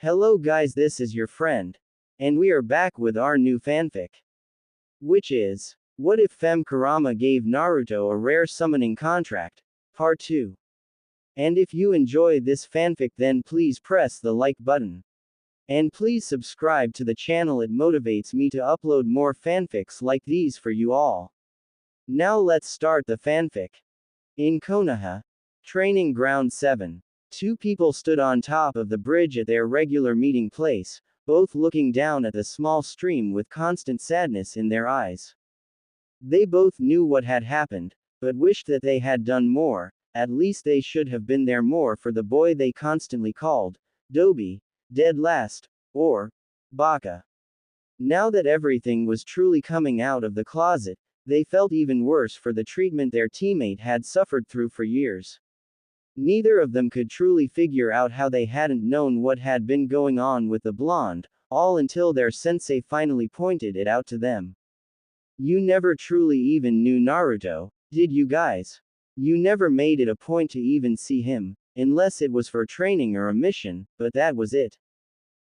Hello guys, this is your friend. And we are back with our new fanfic. Which is, what if Kurama gave Naruto a rare summoning contract? Part 2. And if you enjoy this fanfic then please press the like button. And please subscribe to the channel, it motivates me to upload more fanfics like these for you all. Now let's start the fanfic. In Konoha, Training Ground 7. Two people stood on top of the bridge at their regular meeting place, both looking down at the small stream with constant sadness in their eyes. They both knew what had happened, but wished that they had done more. At least they should have been there more for the boy they constantly called Dobi, dead last, or Baka. Now that everything was truly coming out of the closet, they felt even worse for the treatment their teammate had suffered through for years. Neither of them could truly figure out how they hadn't known what had been going on with the blonde, all until their sensei finally pointed it out to them. You never truly even knew Naruto, did you guys? You never made it a point to even see him, unless it was for training or a mission, but that was it.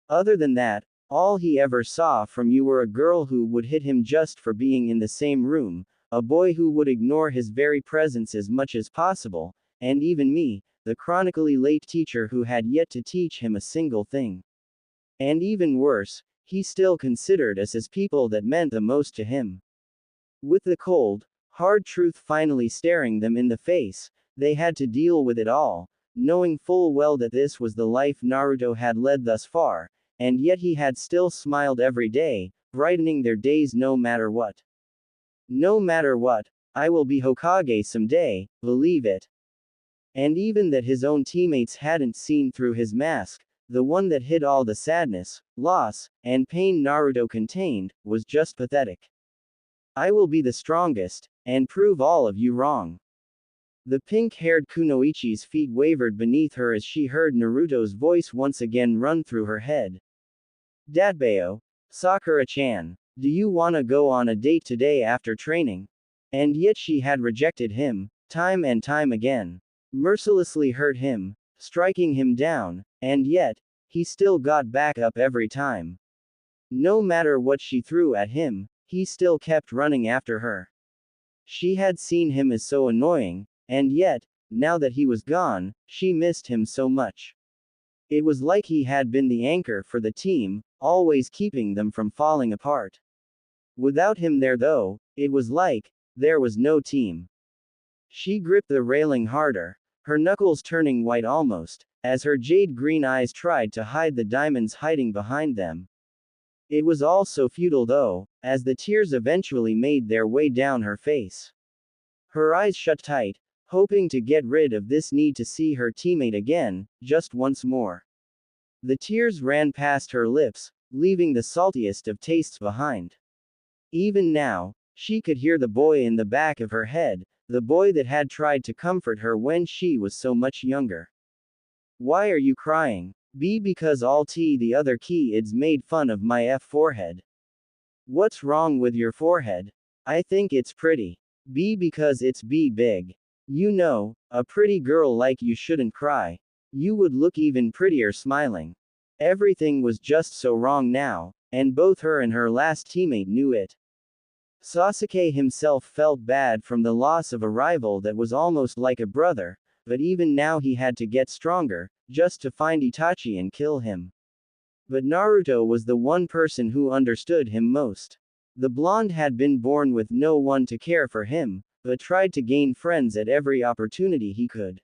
Other than that, all he ever saw from you were a girl who would hit him just for being in the same room, a boy who would ignore his very presence as much as possible, and even me, the chronically late teacher who had yet to teach him a single thing. And even worse, he still considered us as people that meant the most to him. With the cold, hard truth finally staring them in the face, they had to deal with it all, knowing full well that this was the life Naruto had led thus far, and yet he had still smiled every day, brightening their days no matter what. No matter what, I will be Hokage someday, believe it. And even that his own teammates hadn't seen through his mask, the one that hid all the sadness, loss, and pain Naruto contained, was just pathetic. I will be the strongest, and prove all of you wrong. The pink-haired Kunoichi's feet wavered beneath her as she heard Naruto's voice once again run through her head. Datbeo, Sakura-chan, do you wanna go on a date today after training? And yet she had rejected him, time and time again. Mercilessly hurt him, striking him down, and yet, he still got back up every time. No matter what she threw at him, he still kept running after her. She had seen him as so annoying, and yet, now that he was gone, she missed him so much. It was like he had been the anchor for the team, always keeping them from falling apart. Without him there though, it was like, there was no team. She gripped the railing harder, her knuckles turning white almost, as her jade-green eyes tried to hide the diamonds hiding behind them. It was all so futile though, as the tears eventually made their way down her face. Her eyes shut tight, hoping to get rid of this need to see her teammate again, just once more. The tears ran past her lips, leaving the saltiest of tastes behind. Even now, she could hear the boy in the back of her head, the boy that had tried to comfort her when she was so much younger. Why are you crying? B because all the other kids made fun of my forehead. What's wrong with your forehead? I think it's pretty. B because it's big. You know, a pretty girl like you shouldn't cry. You would look even prettier smiling. Everything was just so wrong now, and both her and her last teammate knew it. Sasuke himself felt bad from the loss of a rival that was almost like a brother, but even now he had to get stronger, just to find Itachi and kill him. But Naruto was the one person who understood him most. The blonde had been born with no one to care for him, but tried to gain friends at every opportunity he could.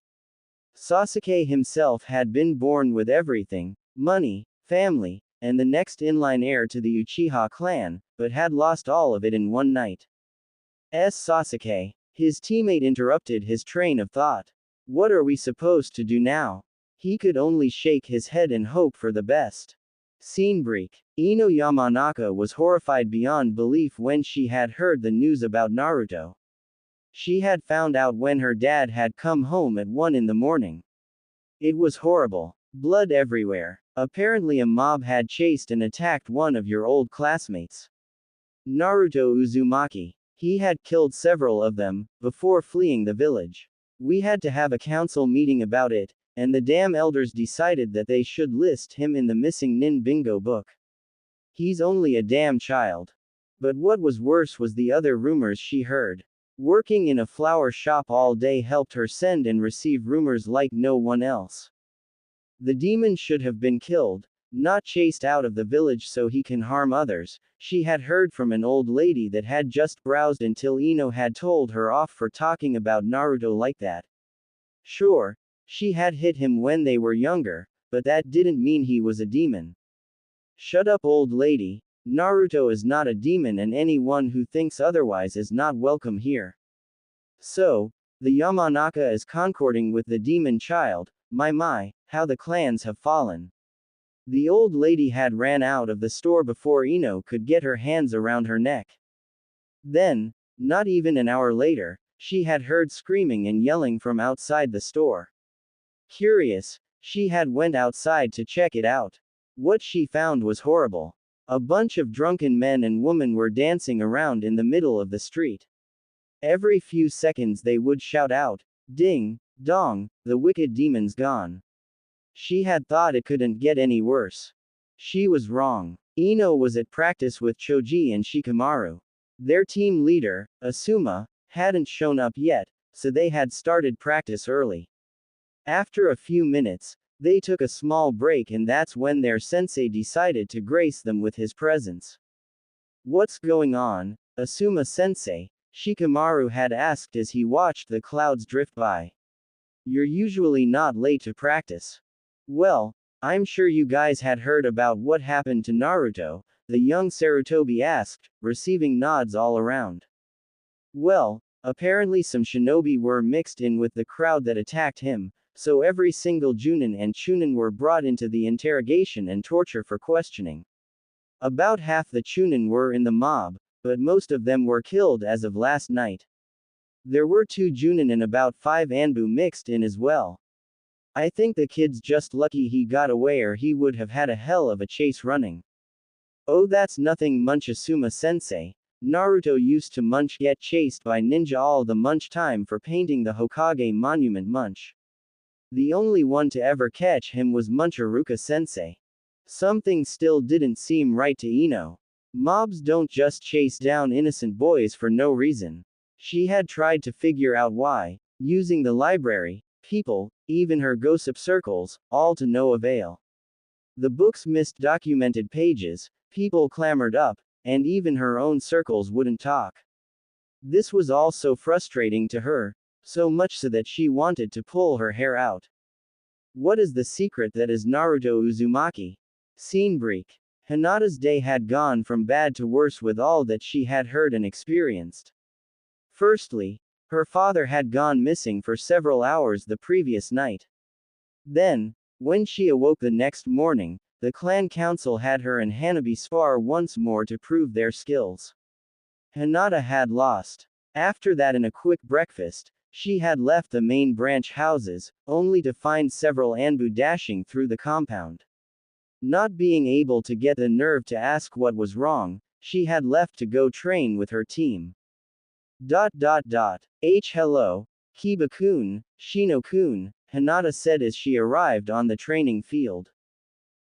Sasuke himself had been born with everything, money, family, and the next in-line heir to the Uchiha clan, but had lost all of it in one night. Sasuke. His teammate interrupted his train of thought. What are we supposed to do now? He could only shake his head and hope for the best. Scene break. Ino Yamanaka was horrified beyond belief when she had heard the news about Naruto. She had found out when her dad had come home at 1 in the morning. It was horrible. Blood everywhere. Apparently a mob had chased and attacked one of your old classmates. Naruto Uzumaki. He had killed several of them, before fleeing the village. We had to have a council meeting about it, and the damn elders decided that they should list him in the missing nin bingo book. He's only a damn child. But what was worse was the other rumors she heard. Working in a flower shop all day helped her send and receive rumors like no one else. The demon should have been killed, not chased out of the village so he can harm others. She had heard from an old lady that had just browsed until Ino had told her off for talking about Naruto like that. Sure, she had hit him when they were younger, but that didn't mean he was a demon. Shut up, old lady. Naruto is not a demon, and anyone who thinks otherwise is not welcome here. So, the Yamanaka is concording with the demon child. My, how the clans have fallen. The old lady had ran out of the store before Ino could get her hands around her neck. Then, not even an hour later, she had heard screaming and yelling from outside the store. Curious, she had went outside to check it out. What she found was horrible. A bunch of drunken men and women were dancing around in the middle of the street. Every few seconds they would shout out, "Ding, dong, the wicked demon's gone." She had thought it couldn't get any worse. She was wrong. Ino was at practice with Choji and Shikamaru. Their team leader, Asuma, hadn't shown up yet, so they had started practice early. After a few minutes, they took a small break, and that's when their sensei decided to grace them with his presence. "What's going on, Asuma-sensei?" Shikamaru had asked as he watched the clouds drift by. "You're usually not late to practice." "Well, I'm sure you guys had heard about what happened to Naruto," the young Sarutobi asked, receiving nods all around. "Well, apparently some shinobi were mixed in with the crowd that attacked him, so every single Junin and Chunin were brought into the interrogation and torture for questioning. About half the Chunin were in the mob, but most of them were killed as of last night. There were 2 Junin and about 5 Anbu mixed in as well. I think the kid's just lucky he got away, or he would have had a hell of a chase running." "Oh, that's nothing much, Asuma-sensei. Naruto used to get chased by ninja all the time for painting the Hokage monument munch. The only one to ever catch him was Muncharuka-sensei." Something still didn't seem right to Ino. Mobs don't just chase down innocent boys for no reason. She had tried to figure out why, using the library, people, even her gossip circles, all to no avail. The books missed documented pages, people clamored up, and even her own circles wouldn't talk. This was all so frustrating to her, so much so that she wanted to pull her hair out. What is the secret that is Naruto Uzumaki? Scene break. Hinata's day had gone from bad to worse with all that she had heard and experienced. Firstly, her father had gone missing for several hours the previous night. Then, when she awoke the next morning, the clan council had her and Hanabi spar once more to prove their skills. Hinata had lost. After that, in a quick breakfast, she had left the main branch houses, only to find several Anbu dashing through the compound. Not being able to get the nerve to ask what was wrong, she had left to go train with her team. Hello, Kiba-kun, Shino-kun, Hinata said as she arrived on the training field.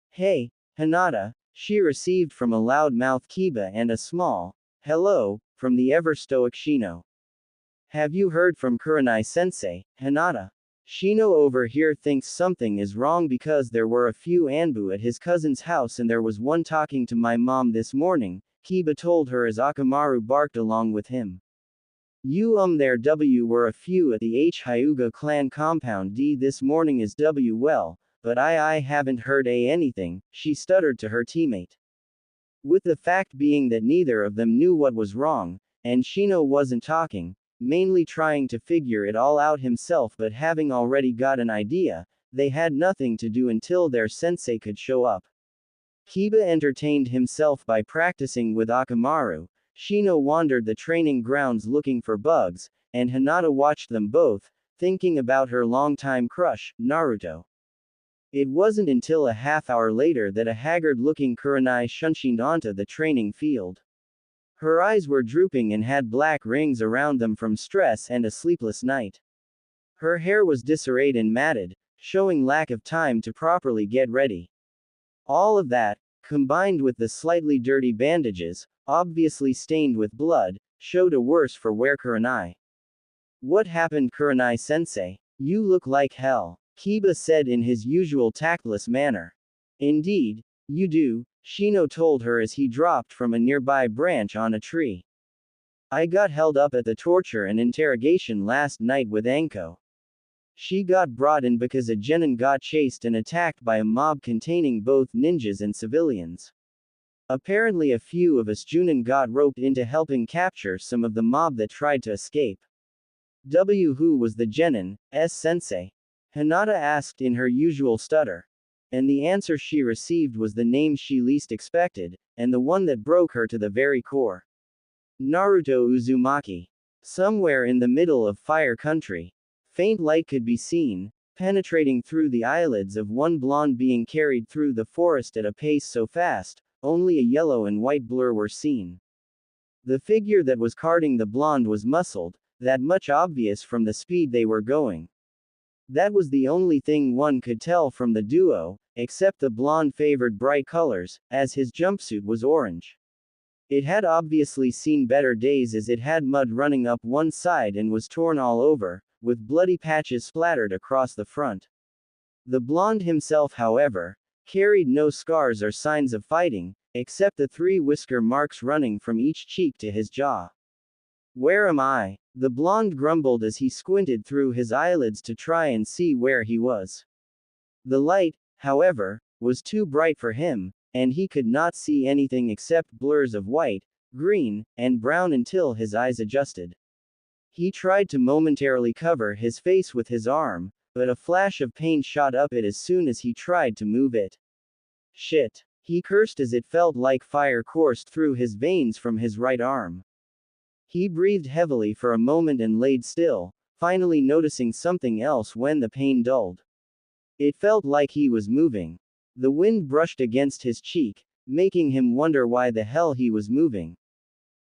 "Hey, Hinata," she received from a loud-mouthed Kiba and a small, "hello," from the ever-stoic Shino. "Have you heard from Kurenai-sensei, Hinata? Shino over here thinks something is wrong because there were a few Anbu at his cousin's house and there was one talking to my mom this morning," Kiba told her as Akamaru barked along with him. There were a few at the Hyuga clan compound this morning as well, but I haven't heard anything," she stuttered to her teammate. With the fact being that neither of them knew what was wrong, and Shino wasn't talking, mainly trying to figure it all out himself, but having already got an idea, they had nothing to do until their sensei could show up. Kiba entertained himself by practicing with Akamaru, Shino wandered the training grounds looking for bugs, and Hinata watched them both, thinking about her longtime crush, Naruto. It wasn't until a half-hour later that a haggard-looking Kurenai shunshined onto the training field. Her eyes were drooping and had black rings around them from stress and a sleepless night. Her hair was disarrayed and matted, showing lack of time to properly get ready. All of that, combined with the slightly dirty bandages, obviously stained with blood, showed a worse for wear Kuranai. What happened, Kuranai-sensei? You look like hell, Kiba said in his usual tactless manner. Indeed, you do, Shino told her as he dropped from a nearby branch on a tree. I got held up at the torture and interrogation last night with Anko. She got brought in because a genin got chased and attacked by a mob containing both ninjas and civilians. Apparently a few of us Junin got roped into helping capture some of the mob that tried to escape. Who was the genin, sensei? Hinata asked in her usual stutter. And the answer she received was the name she least expected, and the one that broke her to the very core. Naruto Uzumaki. Somewhere in the middle of Fire Country. Faint light could be seen, penetrating through the eyelids of one blonde being carried through the forest at a pace so fast, only a yellow and white blur were seen. The figure that was carting the blonde was muscled, that much obvious from the speed they were going. That was the only thing one could tell from the duo, except the blonde favored bright colors, as his jumpsuit was orange. It had obviously seen better days as it had mud running up one side and was torn all over, with bloody patches splattered across the front. The blonde himself, however, carried no scars or signs of fighting, except the 3 whisker marks running from each cheek to his jaw. Where am I? The blonde grumbled as he squinted through his eyelids to try and see where he was. The light, however, was too bright for him, and he could not see anything except blurs of white, green, and brown until his eyes adjusted. He tried to momentarily cover his face with his arm, but a flash of pain shot up it as soon as he tried to move it. Shit! He cursed as it felt like fire coursed through his veins from his right arm. He breathed heavily for a moment and laid still, finally noticing something else when the pain dulled. It felt like he was moving. The wind brushed against his cheek, making him wonder why the hell he was moving.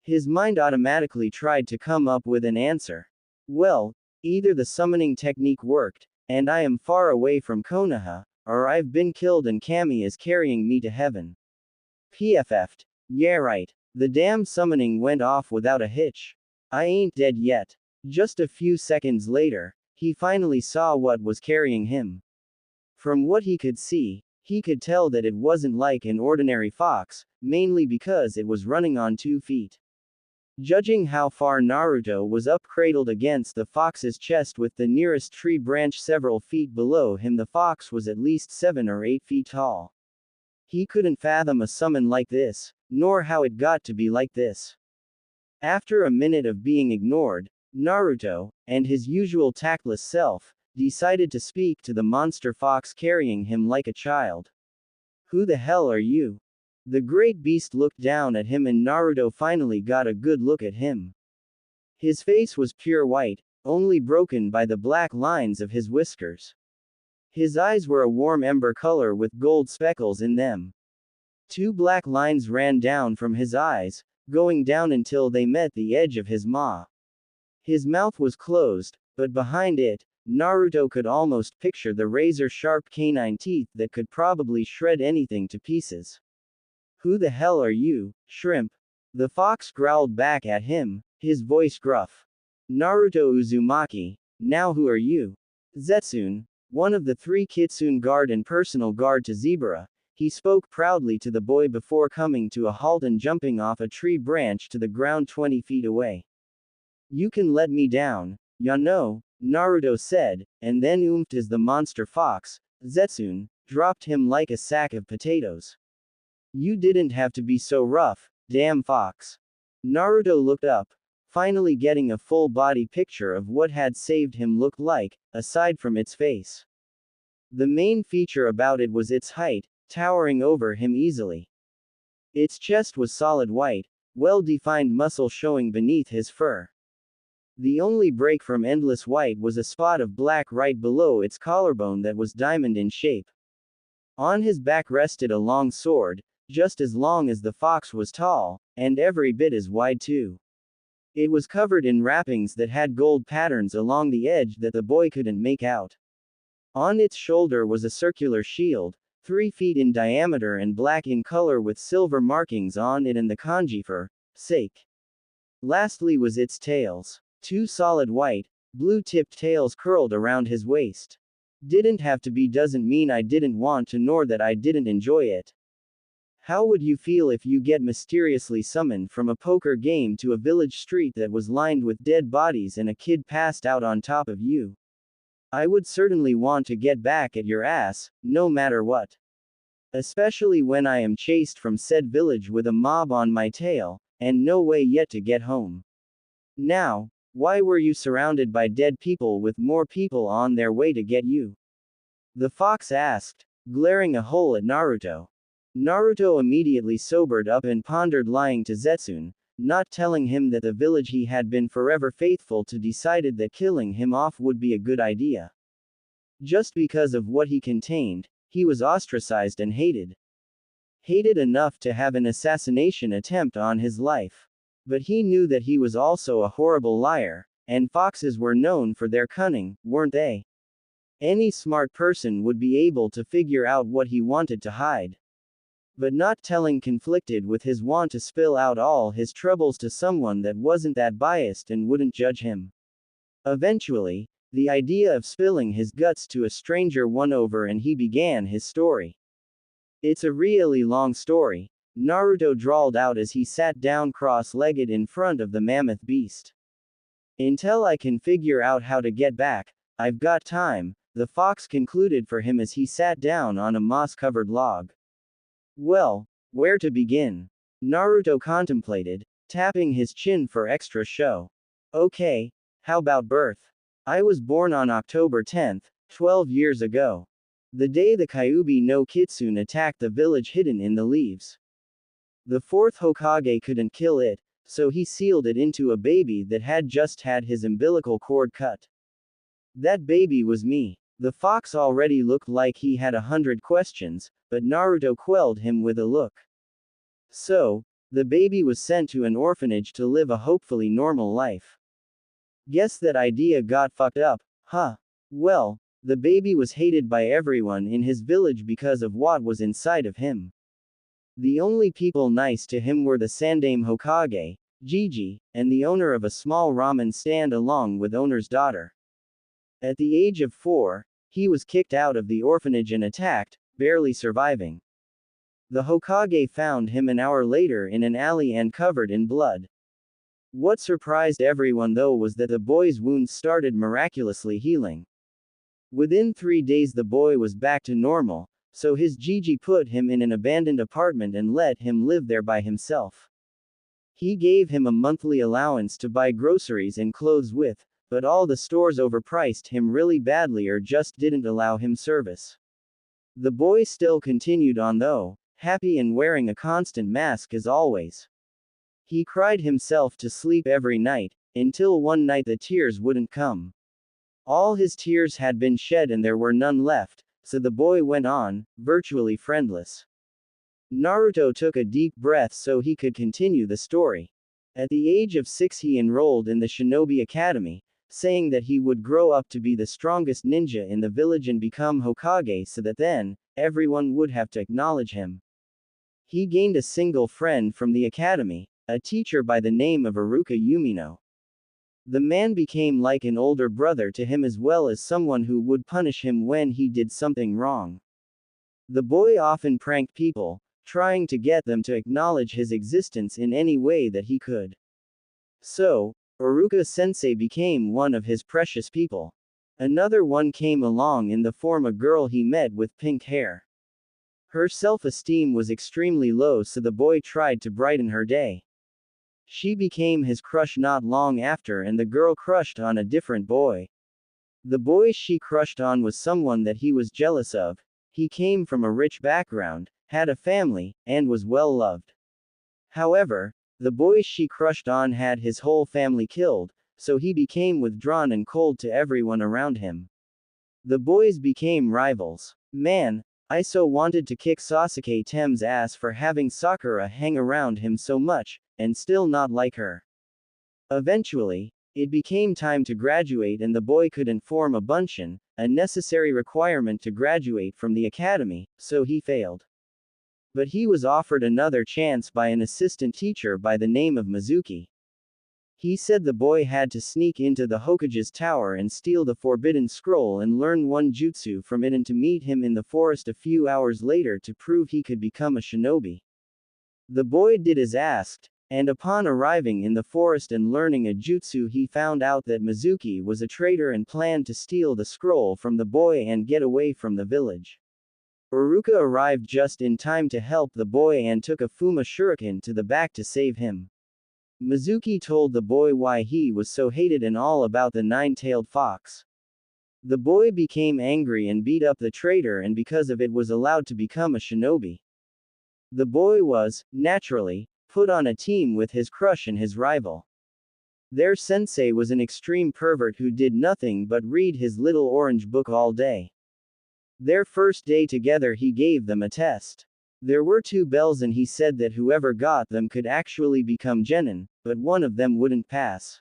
His mind automatically tried to come up with an answer. Well, either the summoning technique worked, and I am far away from Konoha, or I've been killed and Kami is carrying me to heaven. PFF'd. Yeah right. The damn summoning went off without a hitch. I ain't dead yet. Just a few seconds later, he finally saw what was carrying him. From what he could see, he could tell that it wasn't like an ordinary fox, mainly because it was running on 2 feet. Judging how far Naruto was up cradled against the fox's chest with the nearest tree branch several feet below him, the fox was at least 7 or 8 feet tall. He couldn't fathom a summon like this, nor how it got to be like this. After a minute of being ignored, Naruto, and his usual tactless self, decided to speak to the monster fox carrying him like a child. Who the hell are you? The great beast looked down at him and Naruto finally got a good look at him. His face was pure white, only broken by the black lines of his whiskers. His eyes were a warm ember color with gold speckles in them. 2 black lines ran down from his eyes, going down until they met the edge of his maw. His mouth was closed, but behind it, Naruto could almost picture the razor-sharp canine teeth that could probably shred anything to pieces. Who the hell are you, shrimp? The fox growled back at him, his voice gruff. Naruto Uzumaki, now who are you? Zetsune, one of the 3 Kitsune guard and personal guard to Zebra, he spoke proudly to the boy before coming to a halt and jumping off a tree branch to the ground 20 feet away. You can let me down, ya know, Naruto said, and then oomphed as the monster fox, Zetsune, dropped him like a sack of potatoes. You didn't have to be so rough, damn fox. Naruto looked up, finally getting a full-body picture of what had saved him looked like, aside from its face. The main feature about it was its height, towering over him easily. Its chest was solid white, well-defined muscle showing beneath his fur. The only break from endless white was a spot of black right below its collarbone that was diamond in shape. On his back rested a long sword, just as long as the fox was tall, and every bit as wide too. It was covered in wrappings that had gold patterns along the edge that the boy couldn't make out. On its shoulder was a circular shield, 3 feet in diameter and black in color with silver markings on it and the kanji for sake. Lastly was its tails. 2 solid white, blue-tipped tails curled around his waist. Didn't have to be doesn't mean I didn't want to nor that I didn't enjoy it. How would you feel if you get mysteriously summoned from a poker game to a village street that was lined with dead bodies and a kid passed out on top of you? I would certainly want to get back at your ass, no matter what. Especially when I am chased from said village with a mob on my tail, and no way yet to get home. Now, why were you surrounded by dead people with more people on their way to get you? The fox asked, glaring a hole at Naruto. Naruto immediately sobered up and pondered lying to Zetsune, not telling him that the village he had been forever faithful to decided that killing him off would be a good idea. Just because of what he contained, he was ostracized and hated. Hated enough to have an assassination attempt on his life. But he knew that he was also a horrible liar, and foxes were known for their cunning, weren't they? Any smart person would be able to figure out what he wanted to hide. But not telling conflicted with his want to spill out all his troubles to someone that wasn't that biased and wouldn't judge him. Eventually, the idea of spilling his guts to a stranger won over and he began his story. It's a really long story, Naruto drawled out as he sat down cross-legged in front of the mammoth beast. Until I can figure out how to get back, I've got time, the fox concluded for him as he sat down on a moss-covered log. Well, where to begin? Naruto contemplated, tapping his chin for extra show. Okay, how about birth? I was born on October 10th, 12 years ago. The day the Kyuubi no Kitsune attacked the village hidden in the leaves. The 4th Hokage couldn't kill it, so he sealed it into a baby that had just had his umbilical cord cut. That baby was me. The fox already looked like he had 100 questions, but Naruto quelled him with a look. So, the baby was sent to an orphanage to live a hopefully normal life. Guess that idea got fucked up, huh? Well, the baby was hated by everyone in his village because of what was inside of him. The only people nice to him were the Sandaime Hokage, Gigi, and the owner of a small ramen stand along with owner's daughter. At the age of 4, he was kicked out of the orphanage and attacked, barely surviving. The Hokage found him an hour later in an alley and covered in blood. What surprised everyone though was that the boy's wounds started miraculously healing. Within 3 days the boy was back to normal, so his Gigi put him in an abandoned apartment and let him live there by himself. He gave him a monthly allowance to buy groceries and clothes with, but all the stores overpriced him really badly or just didn't allow him service. The boy still continued on though, happy and wearing a constant mask as always. He cried himself to sleep every night, until one night the tears wouldn't come. All his tears had been shed and there were none left, so the boy went on, virtually friendless. Naruto took a deep breath so he could continue the story. At the age of 6 he enrolled in the Shinobi Academy, saying that he would grow up to be the strongest ninja in the village and become Hokage so that then, everyone would have to acknowledge him. He gained a single friend from the academy, a teacher by the name of Iruka Umino. The man became like an older brother to him as well as someone who would punish him when he did something wrong. The boy often pranked people, trying to get them to acknowledge his existence in any way that he could. So, Iruka-sensei became one of his precious people. Another one came along in the form of a girl he met with pink hair. Her self-esteem was extremely low so the boy tried to brighten her day. She became his crush not long after and the girl crushed on a different boy. The boy she crushed on was someone that he was jealous of. He came from a rich background, had a family, and was well loved. However, the boy she crushed on had his whole family killed, so he became withdrawn and cold to everyone around him. The boys became rivals. Man, I so wanted to kick Sasuke Tem's ass for having Sakura hang around him so much, and still not like her. Eventually, It became time to graduate and the boy couldn't form a bunshin, a necessary requirement to graduate from the academy, so he failed. But he was offered another chance by an assistant teacher by the name of Mizuki. He said the boy had to sneak into the Hokage's tower and steal the forbidden scroll and learn one jutsu from it and to meet him in the forest a few hours later to prove he could become a shinobi. The boy did as asked, and upon arriving in the forest and learning a jutsu he found out that Mizuki was a traitor and planned to steal the scroll from the boy and get away from the village. Uruka arrived just in time to help the boy and took a Fuma shuriken to the back to save him. Mizuki told the boy why he was so hated and all about the nine-tailed fox. The boy became angry and beat up the traitor and because of it was allowed to become a shinobi. The boy was, naturally, put on a team with his crush and his rival. Their sensei was an extreme pervert who did nothing but read his little orange book all day. Their first day together he gave them a test. There were 2 bells and he said that whoever got them could actually become genin, but one of them wouldn't pass.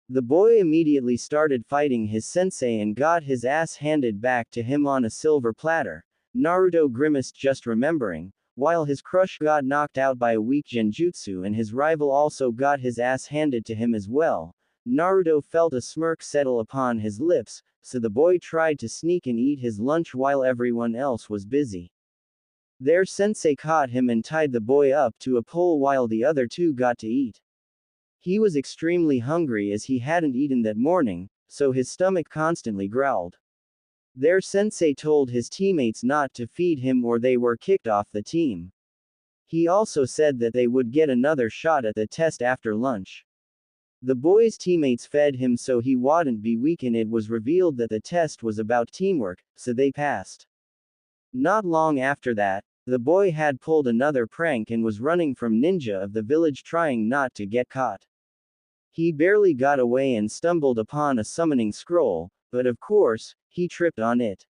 The boy immediately started fighting his sensei and got his ass handed back to him on a silver platter. Naruto grimaced just remembering, while his crush got knocked out by a weak genjutsu and his rival also got his ass handed to him as well. Naruto felt a smirk settle upon his lips, so the boy tried to sneak and eat his lunch while everyone else was busy. Their sensei caught him and tied the boy up to a pole while the other 2 got to eat. He was extremely hungry as he hadn't eaten that morning, so his stomach constantly growled. Their sensei told his teammates not to feed him or they were kicked off the team. He also said that they would get another shot at the test after lunch. The boy's teammates fed him so he wouldn't be weak and it was revealed that the test was about teamwork, so they passed. Not long after that, the boy had pulled another prank and was running from ninja of the village trying not to get caught. He barely got away and stumbled upon a summoning scroll, but of course, he tripped on it.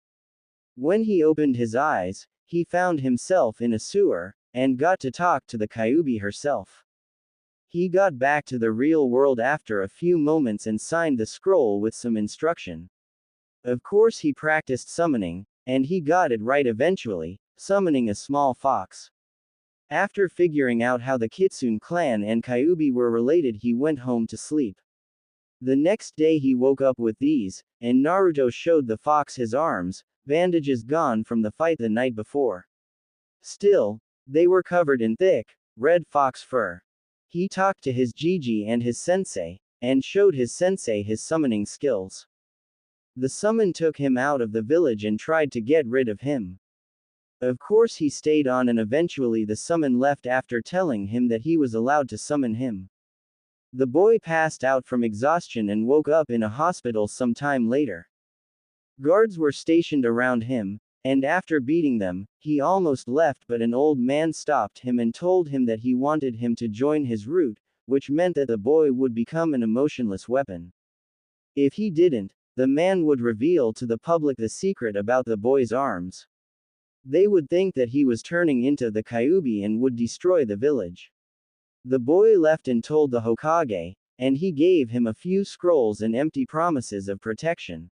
When he opened his eyes, he found himself in a sewer, and got to talk to the Kyuubi herself. He got back to the real world after a few moments and signed the scroll with some instruction. Of course he practiced summoning, and he got it right eventually, summoning a small fox. After figuring out how the Kitsune clan and Kyuubi were related he went home to sleep. The next day he woke up with these, and Naruto showed the fox his arms, bandages gone from the fight the night before. Still, they were covered in thick, red fox fur. He talked to his Jiji and his sensei, and showed his sensei his summoning skills. The summon took him out of the village and tried to get rid of him. Of course he stayed on and eventually the summon left after telling him that he was allowed to summon him. The boy passed out from exhaustion and woke up in a hospital some time later. Guards were stationed around him, and after beating them, he almost left but an old man stopped him and told him that he wanted him to join his route, which meant that the boy would become an emotionless weapon. If he didn't, the man would reveal to the public the secret about the boy's arms. They would think that he was turning into the Kyuubi and would destroy the village. The boy left and told the Hokage, and he gave him a few scrolls and empty promises of protection.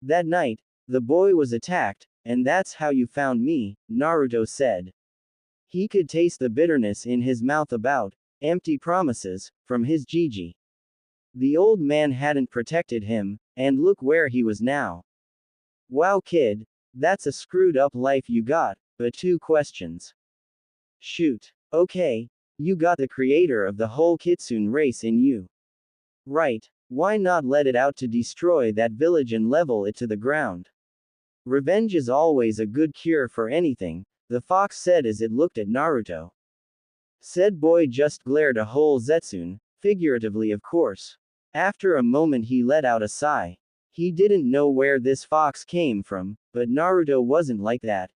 That night, the boy was attacked, and that's how you found me, Naruto said. He could taste the bitterness in his mouth about empty promises from his Jiji. The old man hadn't protected him, and look where he was now. Wow kid, that's a screwed up life you got, but 2 questions. Shoot. Okay, you got the creator of the whole Kitsune race in you. Right, why not let it out to destroy that village and level it to the ground? Revenge is always a good cure for anything, the fox said as it looked at Naruto. Said boy just glared a whole Zetsune, figuratively of course. After a moment he let out a sigh. He didn't know where this fox came from, but Naruto wasn't like that.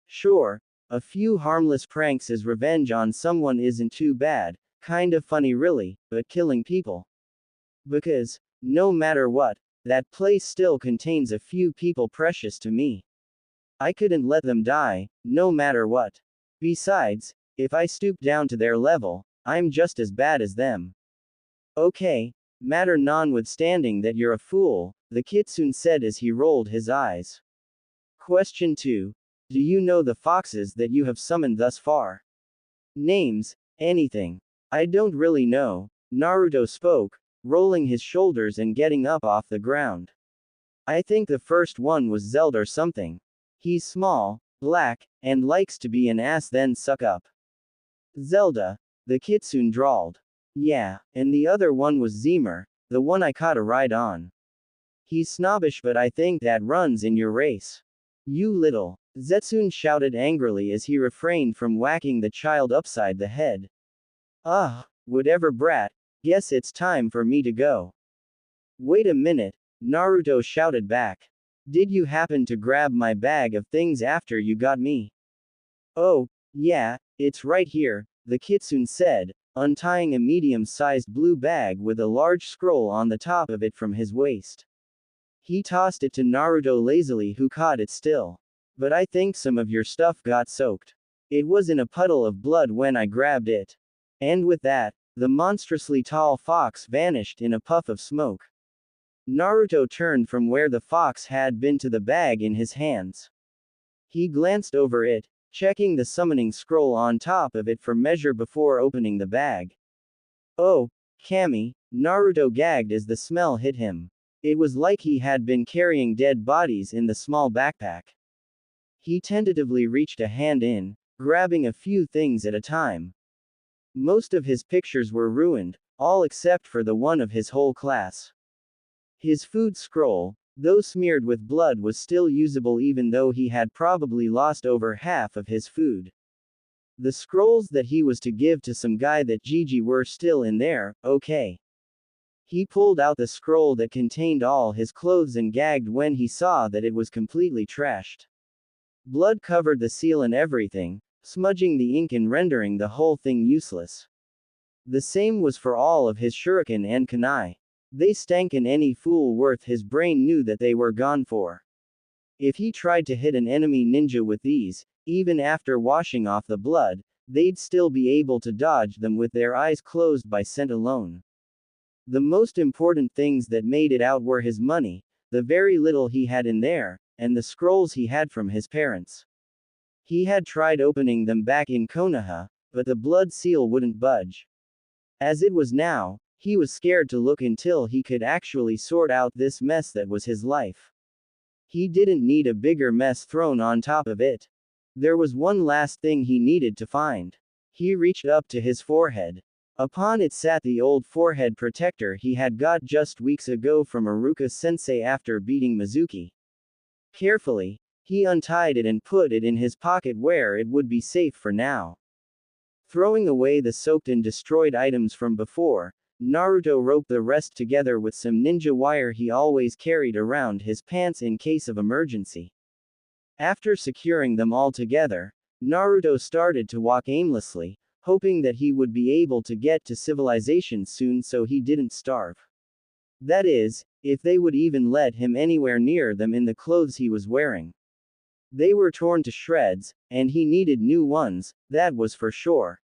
Sure, a few harmless pranks as revenge on someone isn't too bad, kind of funny really, but killing people. Because, no matter what, that place still contains a few people precious to me. I couldn't let them die, no matter what. Besides, if I stoop down to their level, I'm just as bad as them. Okay, Matter notwithstanding that you're a fool, the kitsune said as he rolled his eyes. Question 2. Do you know the foxes that you have summoned thus far? Names? Anything. I don't really know, Naruto spoke, rolling his shoulders and getting up off the ground. I think the first one was Zelda or something. He's small, black, and likes to be an ass then suck up. Zelda, the kitsune drawled. Yeah, and the other one was Zemer, the one I caught a ride on. He's snobbish but I think that runs in your race. You little. Zetsune shouted angrily as he refrained from whacking the child upside the head. Ugh, whatever brat, guess it's time for me to go. Wait a minute, Naruto shouted back. Did you happen to grab my bag of things after you got me? Oh, yeah, it's right here, the kitsune said, untying a medium-sized blue bag with a large scroll on the top of it from his waist. He tossed it to Naruto lazily, who caught it still. But I think some of your stuff got soaked. It was in a puddle of blood when I grabbed it. And with that, the monstrously tall fox vanished in a puff of smoke. Naruto turned from where the fox had been to the bag in his hands. He glanced over it, checking the summoning scroll on top of it for measure before opening the bag. Oh, Kami, Naruto gagged as the smell hit him. It was like he had been carrying dead bodies in the small backpack. He tentatively reached a hand in, grabbing a few things at a time. Most of his pictures were ruined, all except for the one of his whole class. His food scroll, though smeared with blood, was still usable even though he had probably lost over half of his food. The scrolls that he was to give to some guy that Gigi were still in there, okay. He pulled out the scroll that contained all his clothes and gagged when he saw that it was completely trashed. Blood covered the seal and everything, smudging the ink and rendering the whole thing useless. The same was for all of his shuriken and kunai. They stank and any fool worth his brain knew that they were gone for. If he tried to hit an enemy ninja with these, even after washing off the blood, they'd still be able to dodge them with their eyes closed by scent alone. The most important things that made it out were his money, the very little he had in there, and the scrolls he had from his parents. He had tried opening them back in Konoha, but the blood seal wouldn't budge. As it was now, he was scared to look until he could actually sort out this mess that was his life. He didn't need a bigger mess thrown on top of it. There was one last thing he needed to find. He reached up to his forehead. Upon it sat the old forehead protector he had got just weeks ago from Iruka-sensei after beating Mizuki. Carefully, he untied it and put it in his pocket where it would be safe for now. Throwing away the soaked and destroyed items from before, Naruto roped the rest together with some ninja wire he always carried around his pants in case of emergency. After securing them all together, Naruto started to walk aimlessly, hoping that he would be able to get to civilization soon so he didn't starve. That is, if they would even let him anywhere near them in the clothes he was wearing. They were torn to shreds, and he needed new ones, that was for sure.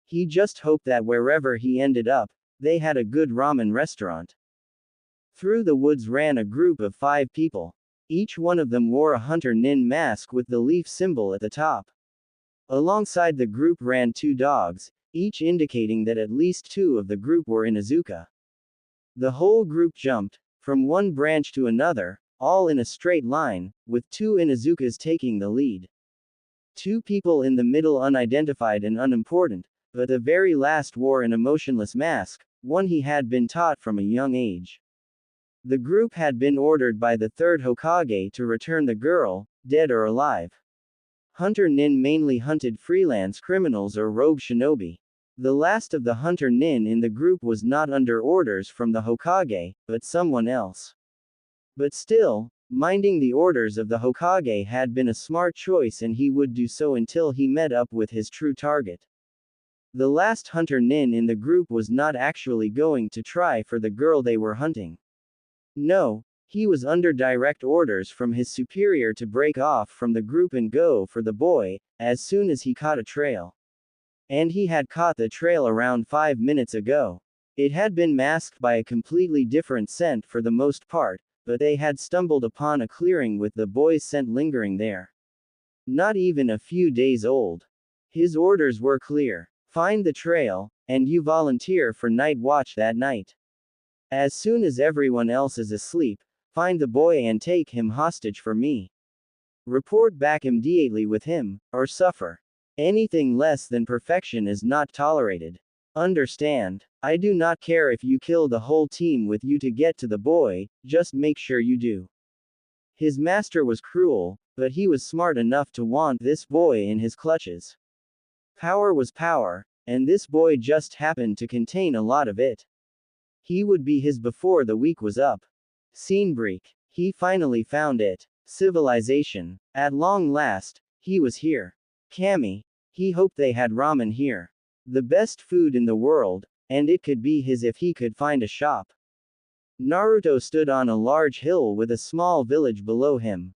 He just hoped that wherever he ended up, they had a good ramen restaurant. Through the woods ran a group of 5 people. Each one of them wore a hunter nin mask with the leaf symbol at the top. Alongside the group ran 2 dogs, each indicating that at least 2 of the group were Inuzuka. The whole group jumped, from one branch to another, all in a straight line, with 2 Inuzukas taking the lead. 2 people in the middle unidentified and unimportant, but the very last wore an emotionless mask, one he had been taught from a young age. The group had been ordered by the 3rd Hokage to return the girl, dead or alive. Hunter Nin mainly hunted freelance criminals or rogue shinobi. The last of the Hunter Nin in the group was not under orders from the Hokage, but someone else. But still, minding the orders of the Hokage had been a smart choice and he would do so until he met up with his true target. The last Hunter Nin in the group was not actually going to try for the girl they were hunting. No, he was under direct orders from his superior to break off from the group and go for the boy, as soon as he caught a trail. And he had caught the trail around 5 minutes ago. It had been masked by a completely different scent for the most part, but they had stumbled upon a clearing with the boy's scent lingering there. Not even a few days old. His orders were clear. Find the trail, and you volunteer for night watch that night. As soon as everyone else is asleep, find the boy and take him hostage for me. Report back immediately with him, or suffer. Anything less than perfection is not tolerated. Understand? I do not care if you kill the whole team with you to get to the boy, just make sure you do. His master was cruel, but he was smart enough to want this boy in his clutches. Power was power, and this boy just happened to contain a lot of it. He would be his before the week was up. Scene break. He finally found it. Civilization. At long last, he was here. Kami. He hoped they had ramen here. The best food in the world, and it could be his if he could find a shop. Naruto stood on a large hill with a small village below him.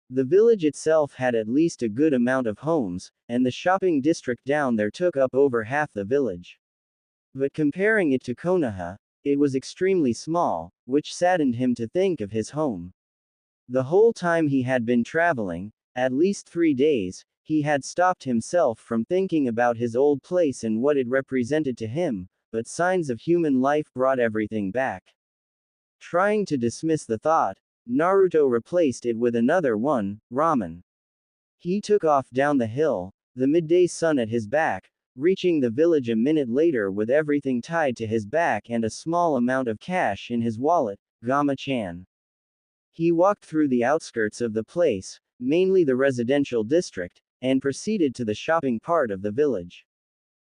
The village itself had at least a good amount of homes, and the shopping district down there took up over half the village. But comparing it to Konoha, it was extremely small, which saddened him to think of his home. The whole time he had been traveling, at least 3 days, he had stopped himself from thinking about his old place and what it represented to him, but signs of human life brought everything back. Trying to dismiss the thought, Naruto replaced it with another one, ramen. He took off down the hill, the midday sun at his back, reaching the village a minute later with everything tied to his back and a small amount of cash in his wallet, Gama-chan. He walked through the outskirts of the place, mainly the residential district, and proceeded to the shopping part of the village.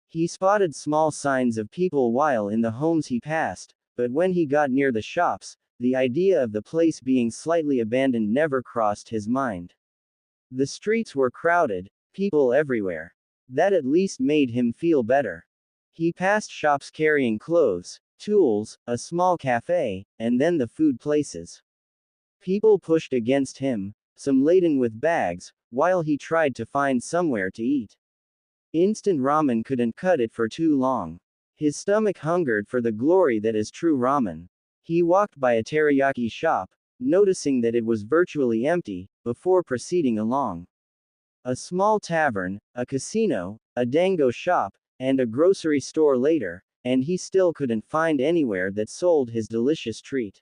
He spotted small signs of people while in the homes he passed, but when he got near the shops, the idea of the place being slightly abandoned never crossed his mind. The streets were crowded, people everywhere. That at least made him feel better. He passed shops carrying clothes, tools, a small cafe, and then the food places. People pushed against him, some laden with bags, while he tried to find somewhere to eat. Instant ramen couldn't cut it for too long. His stomach hungered for the glory that is true ramen. He walked by a teriyaki shop, noticing that it was virtually empty, before proceeding along. A small tavern, a casino, a dango shop, and a grocery store later, and he still couldn't find anywhere that sold his delicious treat.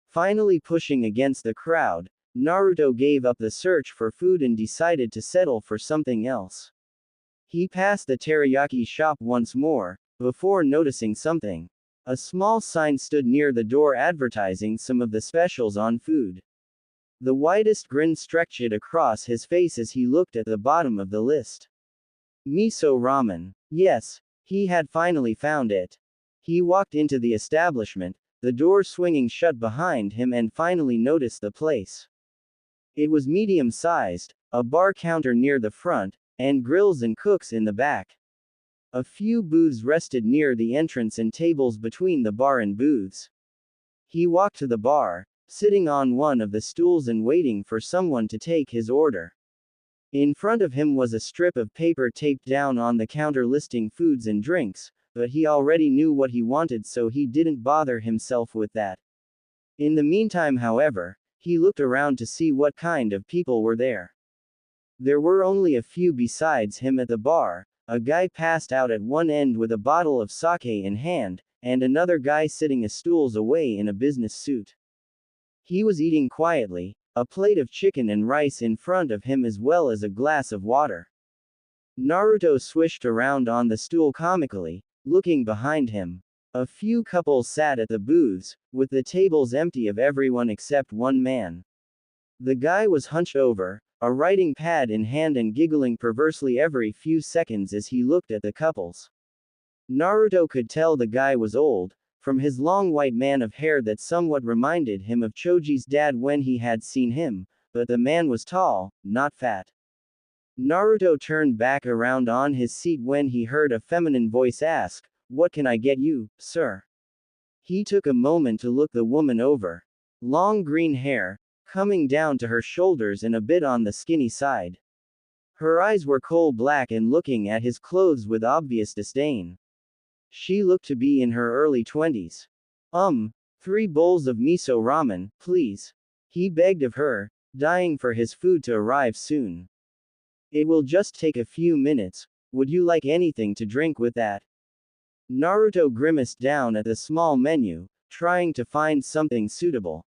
Finally pushing against the crowd, Naruto gave up the search for food and decided to settle for something else. He passed the teriyaki shop once more, before noticing something. A small sign stood near the door advertising some of the specials on food. The widest grin stretched across his face as he looked at the bottom of the list. Miso ramen. Yes, he had finally found it. He walked into the establishment, the door swinging shut behind him, and finally noticed the place. It was medium-sized, a bar counter near the front, and grills and cooks in the back. A few booths rested near the entrance and tables between the bar and booths. He walked to the bar, sitting on one of the stools and waiting for someone to take his order. In front of him was a strip of paper taped down on the counter listing foods and drinks, but he already knew what he wanted, so he didn't bother himself with that. In the meantime, however, he looked around to see what kind of people were there. There were only a few besides him at the bar. A guy passed out at one end with a bottle of sake in hand, and another guy sitting a stools away in a business suit. He was eating quietly, a plate of chicken and rice in front of him as well as a glass of water. Naruto swished around on the stool comically, looking behind him. A few couples sat at the booths, with the tables empty of everyone except one man. The guy was hunched over, a writing pad in hand, and giggling perversely every few seconds as he looked at the couples. Naruto could tell the guy was old, from his long white man of hair that somewhat reminded him of Choji's dad when he had seen him, but the man was tall, not fat. Naruto turned back around on his seat when he heard a feminine voice ask, "What can I get you, sir?" He took a moment to look the woman over. Long green hair, coming down to her shoulders and a bit on the skinny side. Her eyes were coal black and looking at his clothes with obvious disdain. She looked to be in her early 20s. 3 bowls of miso ramen, please. He begged of her, dying for his food to arrive soon. It will just take a few minutes. Would you like anything to drink with that? Naruto grimaced down at the small menu, trying to find something suitable.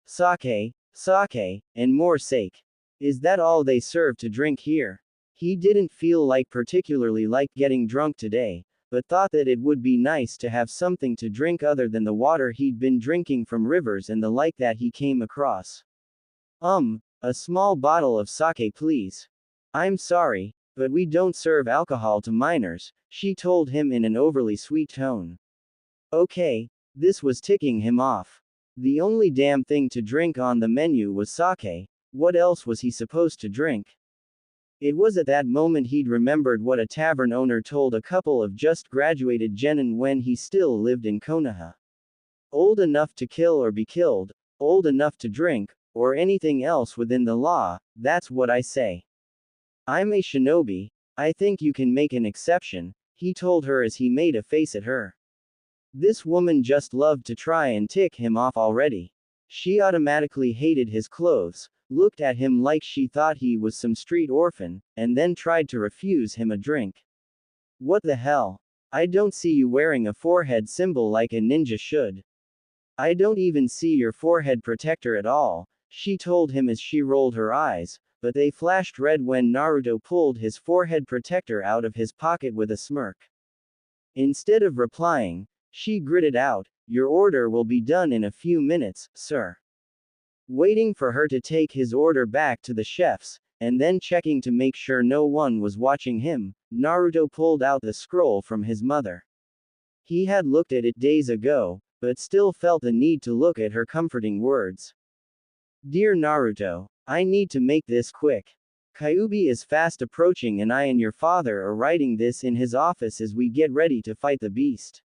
Sake, and more sake. Is that all they serve to drink here? He didn't feel particularly like getting drunk today, but thought that it would be nice to have something to drink other than the water he'd been drinking from rivers and the like that he came across. A small bottle of sake please. I'm sorry, but we don't serve alcohol to minors, she told him in an overly sweet tone. Okay, this was ticking him off. The only damn thing to drink on the menu was sake. What else was he supposed to drink? It was at that moment he'd remembered what a tavern owner told a couple of just graduated genin when he still lived in Konoha. Old enough to kill or be killed, old enough to drink, or anything else within the law, that's what I say. I'm a shinobi, I think you can make an exception, he told her as he made a face at her. This woman just loved to try and tick him off already. She automatically hated his clothes, looked at him like she thought he was some street orphan, and then tried to refuse him a drink. What the hell? I don't see you wearing a forehead symbol like a ninja should. I don't even see your forehead protector at all, she told him as she rolled her eyes, but they flashed red when Naruto pulled his forehead protector out of his pocket with a smirk. Instead of replying, she gritted out, "Your order will be done in a few minutes, sir." Waiting for her to take his order back to the chefs, and then checking to make sure no one was watching him, Naruto pulled out the scroll from his mother. He had looked at it days ago, but still felt the need to look at her comforting words. Dear Naruto, I need to make this quick. Kyuubi is fast approaching and I and your father are writing this in his office as we get ready to fight the beast.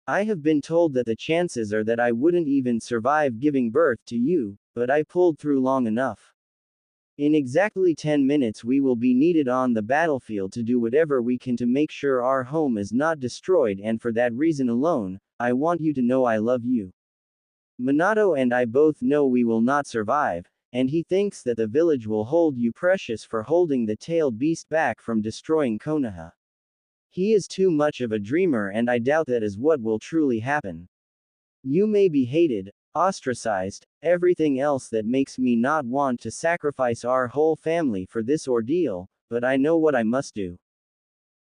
I have been told that the chances are that I wouldn't even survive giving birth to you, but I pulled through long enough. In exactly 10 minutes we will be needed on the battlefield to do whatever we can to make sure our home is not destroyed, and for that reason alone, I want you to know I love you. Minato and I both know we will not survive, and he thinks that the village will hold you precious for holding the tailed beast back from destroying Konoha. He is too much of a dreamer and I doubt that is what will truly happen. You may be hated, ostracized, everything else that makes me not want to sacrifice our whole family for this ordeal, but I know what I must do.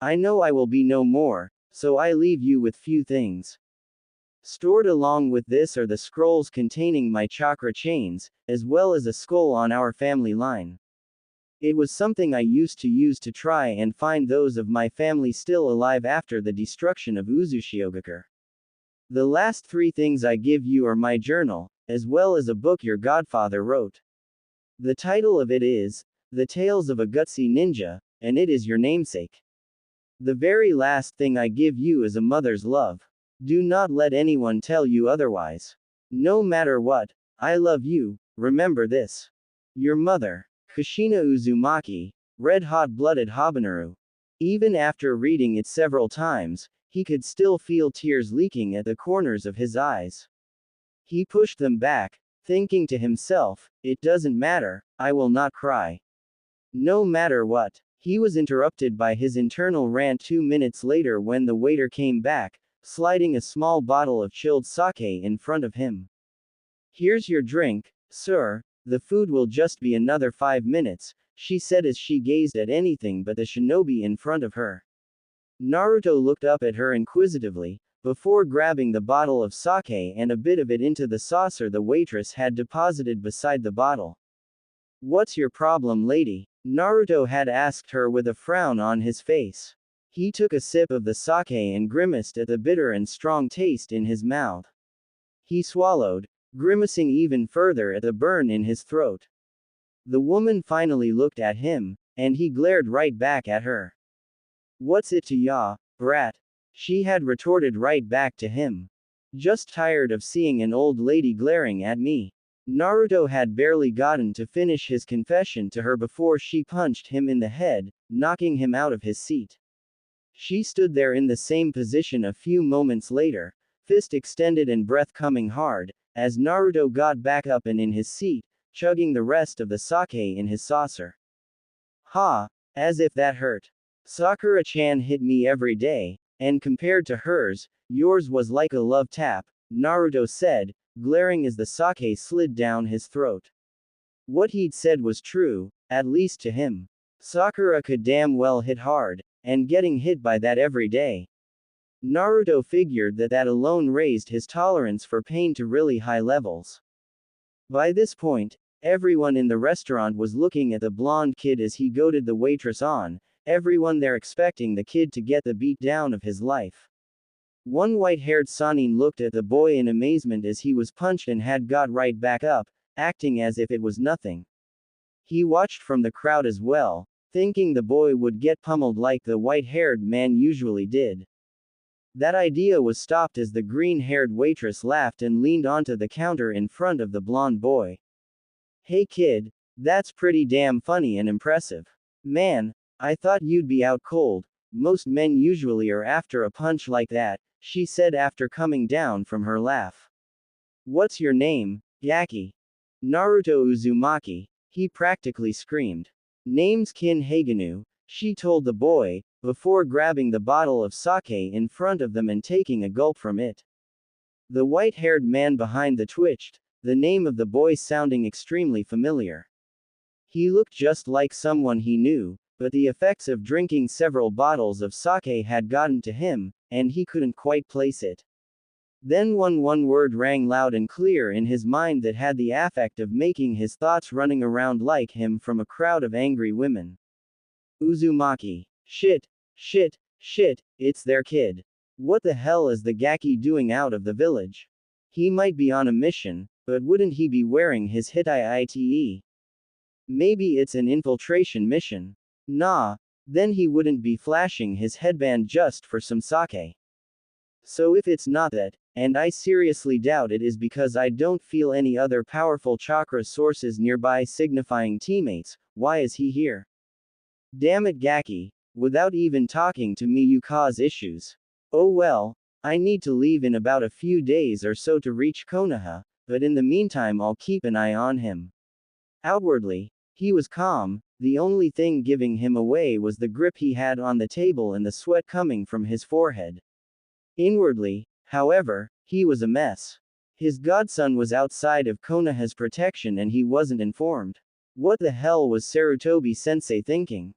I know I will be no more, so I leave you with few things. Stored along with this are the scrolls containing my chakra chains, as well as a skull on our family line. It was something I used to use to try and find those of my family still alive after the destruction of Uzushiogakure. The last 3 things I give you are my journal, as well as a book your godfather wrote. The title of it is, The Tales of a Gutsy Ninja, and it is your namesake. The very last thing I give you is a mother's love. Do not let anyone tell you otherwise. No matter what, I love you, remember this. Your mother. Kushina Uzumaki, red-hot-blooded habanero. Even after reading it several times, he could still feel tears leaking at the corners of his eyes. He pushed them back, thinking to himself, it doesn't matter, I will not cry. No matter what. He was interrupted by his internal rant 2 minutes later when the waiter came back, sliding a small bottle of chilled sake in front of him. Here's your drink, sir. The food will just be another 5 minutes, she said as she gazed at anything but the shinobi in front of her. Naruto looked up at her inquisitively, before grabbing the bottle of sake and a bit of it into the saucer the waitress had deposited beside the bottle. What's your problem, lady? Naruto had asked her with a frown on his face. He took a sip of the sake and grimaced at the bitter and strong taste in his mouth. He swallowed, grimacing even further at the burn in his throat. The woman finally looked at him, and he glared right back at her. What's it to ya, brat? She had retorted right back to him. Just tired of seeing an old lady glaring at me. Naruto had barely gotten to finish his confession to her before she punched him in the head, knocking him out of his seat. She stood there in the same position a few moments later, fist extended and breath coming hard, as Naruto got back up and in his seat, chugging the rest of the sake in his saucer. Ha! As if that hurt. Sakura-chan hit me every day, and compared to hers, yours was like a love tap, Naruto said, glaring as the sake slid down his throat. What he'd said was true, at least to him. Sakura could damn well hit hard, and getting hit by that every day. Naruto figured that that alone raised his tolerance for pain to really high levels. By this point, everyone in the restaurant was looking at the blonde kid as he goaded the waitress on, everyone there expecting the kid to get the beat down of his life. One white-haired Sanin looked at the boy in amazement as he was punched and had got right back up, acting as if it was nothing. He watched from the crowd as well, thinking the boy would get pummeled like the white-haired man usually did. That idea was stopped as the green-haired waitress laughed and leaned onto the counter in front of the blonde boy. Hey kid, that's pretty damn funny and impressive. Man, I thought you'd be out cold. Most men usually are after a punch like that, she said after coming down from her laugh. What's your name, Yaki? Naruto Uzumaki, he practically screamed. Name's Kin Haganu, she told the boy, before grabbing the bottle of sake in front of them and taking a gulp from it. The white-haired man behind the twitched, the name of the boy sounding extremely familiar. He looked just like someone he knew, but the effects of drinking several bottles of sake had gotten to him, and he couldn't quite place it. Then one word rang loud and clear in his mind that had the affect of making his thoughts running around like him from a crowd of angry women. Uzumaki. Shit, it's their kid. What the hell is the Gaki doing out of the village? He might be on a mission, but wouldn't he be wearing his Hitai-ite? Maybe it's an infiltration mission. Nah, then he wouldn't be flashing his headband just for some sake. So if it's not that, and I seriously doubt it is because I don't feel any other powerful chakra sources nearby signifying teammates, why is he here? Damn it Gaki, without even talking to me you cause issues. Oh well, I need to leave in about a few days or so to reach Konoha, but in the meantime I'll keep an eye on him. Outwardly, he was calm, the only thing giving him away was the grip he had on the table and the sweat coming from his forehead. Inwardly, however, he was a mess. His godson was outside of Konoha's protection and he wasn't informed. What the hell was Sarutobi-sensei thinking?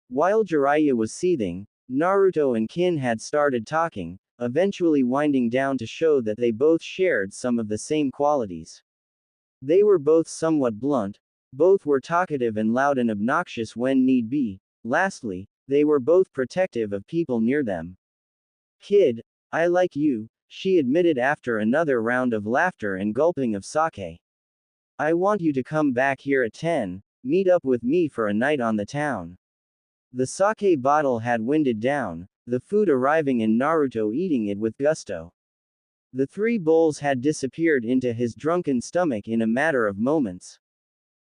While Jiraiya was seething, Naruto and Kin had started talking, eventually winding down to show that they both shared some of the same qualities. They were both somewhat blunt, both were talkative and loud and obnoxious when need be. Lastly, they were both protective of people near them. Kid, I like you, she admitted after another round of laughter and gulping of sake. I want you to come back here at 10, meet up with me for a night on the town. The sake bottle had winded down, the food arriving and Naruto eating it with gusto. The 3 bowls had disappeared into his drunken stomach in a matter of moments.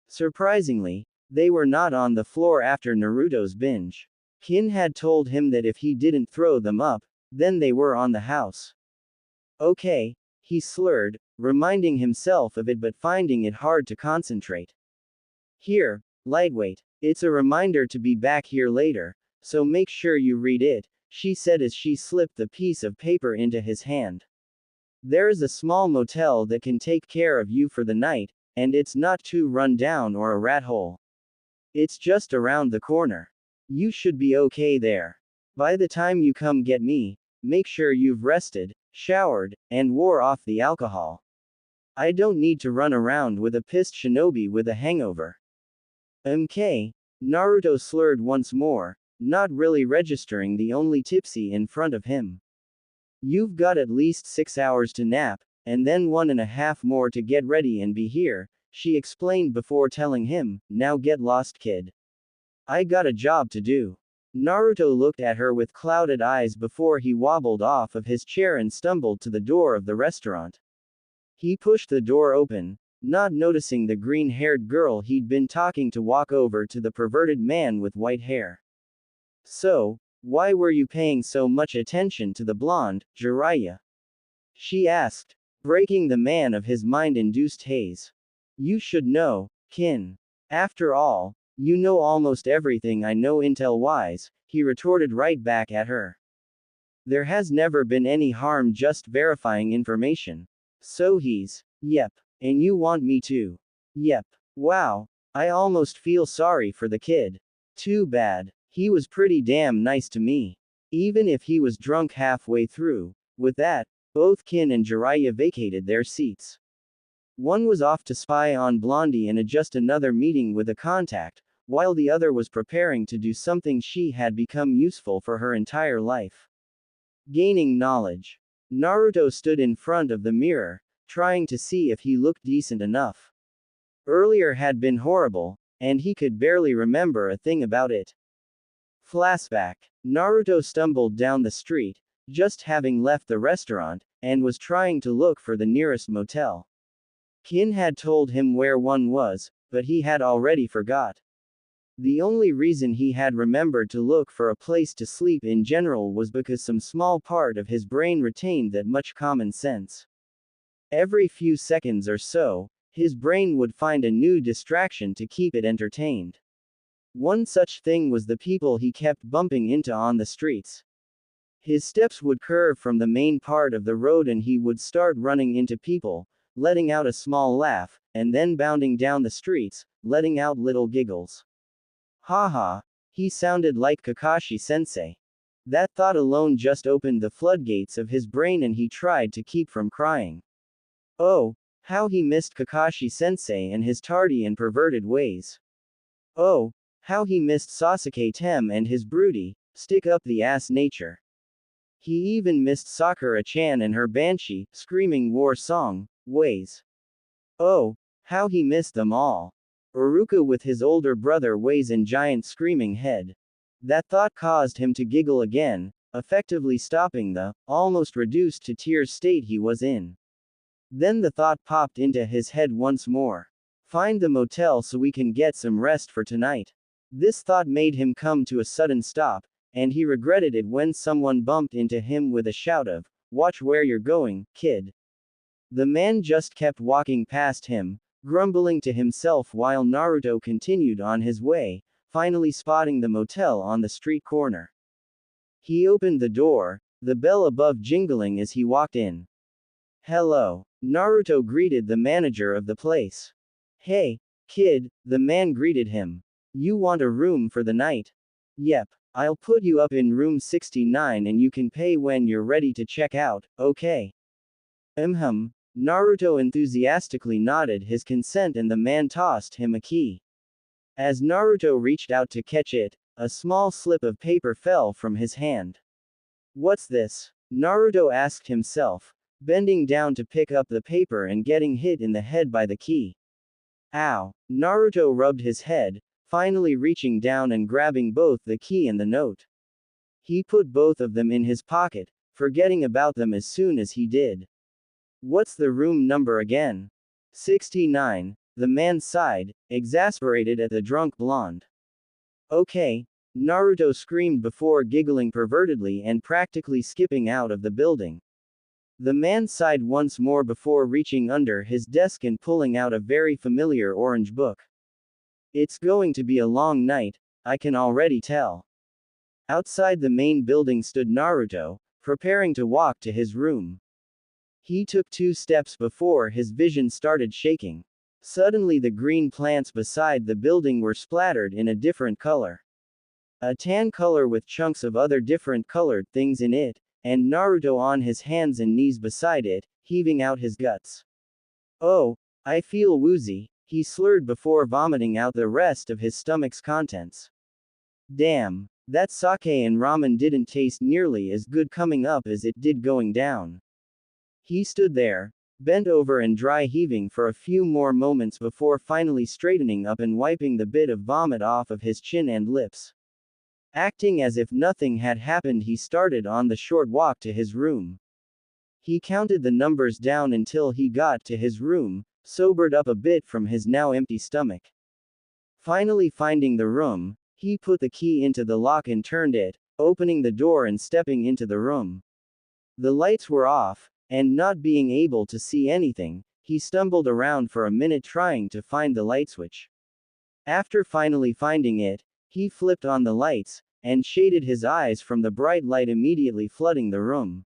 Surprisingly, they were not on the floor after Naruto's binge. Kin had told him that if he didn't throw them up, then they were on the house. Okay, he slurred, reminding himself of it but finding it hard to concentrate. Here, lightweight. It's a reminder to be back here later, so make sure you read it, she said as she slipped the piece of paper into his hand. There is a small motel that can take care of you for the night, and it's not too run down or a rat hole. It's just around the corner. You should be okay there. By the time you come get me, make sure you've rested, showered, and wore off the alcohol. I don't need to run around with a pissed shinobi with a hangover. MK, Naruto slurred once more, not really registering the only tipsy in front of him. You've got at least 6 hours to nap, and then 1.5 more to get ready and be here, she explained before telling him, now get lost kid. I got a job to do. Naruto looked at her with clouded eyes before he wobbled off of his chair and stumbled to the door of the restaurant. He pushed the door open, not noticing the green-haired girl he'd been talking to walk over to the perverted man with white hair. So, Why were you paying so much attention to the blonde, Jiraiya? She asked, breaking the man of his mind-induced haze. You should know, kin. After all, you know almost everything I know intel-wise, he retorted right back at her. There has never been any harm just verifying information. So yep. And you want me to? Yep. Wow. I almost feel sorry for the kid. Too bad. He was pretty damn nice to me. Even if he was drunk halfway through. With that, both Kin and Jiraiya vacated their seats. One was off to spy on Blondie and adjust another meeting with a contact, while the other was preparing to do something she had become useful for her entire life. Gaining knowledge. Naruto stood in front of the mirror, trying to see if he looked decent enough. Earlier had been horrible, and he could barely remember a thing about it. Flashback. Naruto stumbled down the street, just having left the restaurant, and was trying to look for the nearest motel. Kin had told him where one was, but he had already forgot. The only reason he had remembered to look for a place to sleep in general was because some small part of his brain retained that much common sense. Every few seconds or so, his brain would find a new distraction to keep it entertained. One such thing was the people he kept bumping into on the streets. His steps would curve from the main part of the road and he would start running into people, letting out a small laugh, and then bounding down the streets, letting out little giggles. Haha, he sounded like Kakashi-sensei. That thought alone just opened the floodgates of his brain and he tried to keep from crying. Oh, how he missed Kakashi-sensei and his tardy and perverted ways. Oh, how he missed Sasuke Tem and his broody, stick-up-the-ass nature. He even missed Sakura-chan and her banshee, screaming war song, ways. Oh, how he missed them all. Iruka with his older brother ways and giant screaming head. That thought caused him to giggle again, effectively stopping the, almost reduced to tears state he was in. Then the thought popped into his head once more. Find the motel so we can get some rest for tonight. This thought made him come to a sudden stop, and he regretted it when someone bumped into him with a shout of, "Watch where you're going, kid." The man just kept walking past him, grumbling to himself while Naruto continued on his way, finally spotting the motel on the street corner. He opened the door, the bell above jingling as he walked in. Hello. Naruto greeted the manager of the place. Hey, kid, the man greeted him. You want a room for the night? Yep. I'll put you up in room 69 and you can pay when you're ready to check out, okay? Naruto enthusiastically nodded his consent and the man tossed him a key. As Naruto reached out to catch it, a small slip of paper fell from his hand. What's this? Naruto asked himself, bending down to pick up the paper and getting hit in the head by the key. Ow! Naruto rubbed his head, finally reaching down and grabbing both the key and the note. He put both of them in his pocket, forgetting about them as soon as he did. What's the room number again? 69, the man sighed, exasperated at the drunk blonde. Okay, Naruto screamed before giggling pervertedly and practically skipping out of the building. The man sighed once more before reaching under his desk and pulling out a very familiar orange book. It's going to be a long night, I can already tell. Outside the main building stood Naruto, preparing to walk to his room. He took 2 steps before his vision started shaking. Suddenly the green plants beside the building were splattered in a different color. A tan color with chunks of other different colored things in it, and Naruto on his hands and knees beside it, heaving out his guts. Oh, I feel woozy, he slurred before vomiting out the rest of his stomach's contents. Damn, that sake and ramen didn't taste nearly as good coming up as it did going down. He stood there, bent over and dry heaving for a few more moments before finally straightening up and wiping the bit of vomit off of his chin and lips. Acting as if nothing had happened, he started on the short walk to his room. He counted the numbers down until he got to his room, sobered up a bit from his now empty stomach. Finally finding the room, he put the key into the lock and turned it, opening the door and stepping into the room. The lights were off, and not being able to see anything, he stumbled around for a minute trying to find the light switch. After finally finding it, he flipped on the lights, and shaded his eyes from the bright light immediately flooding the room.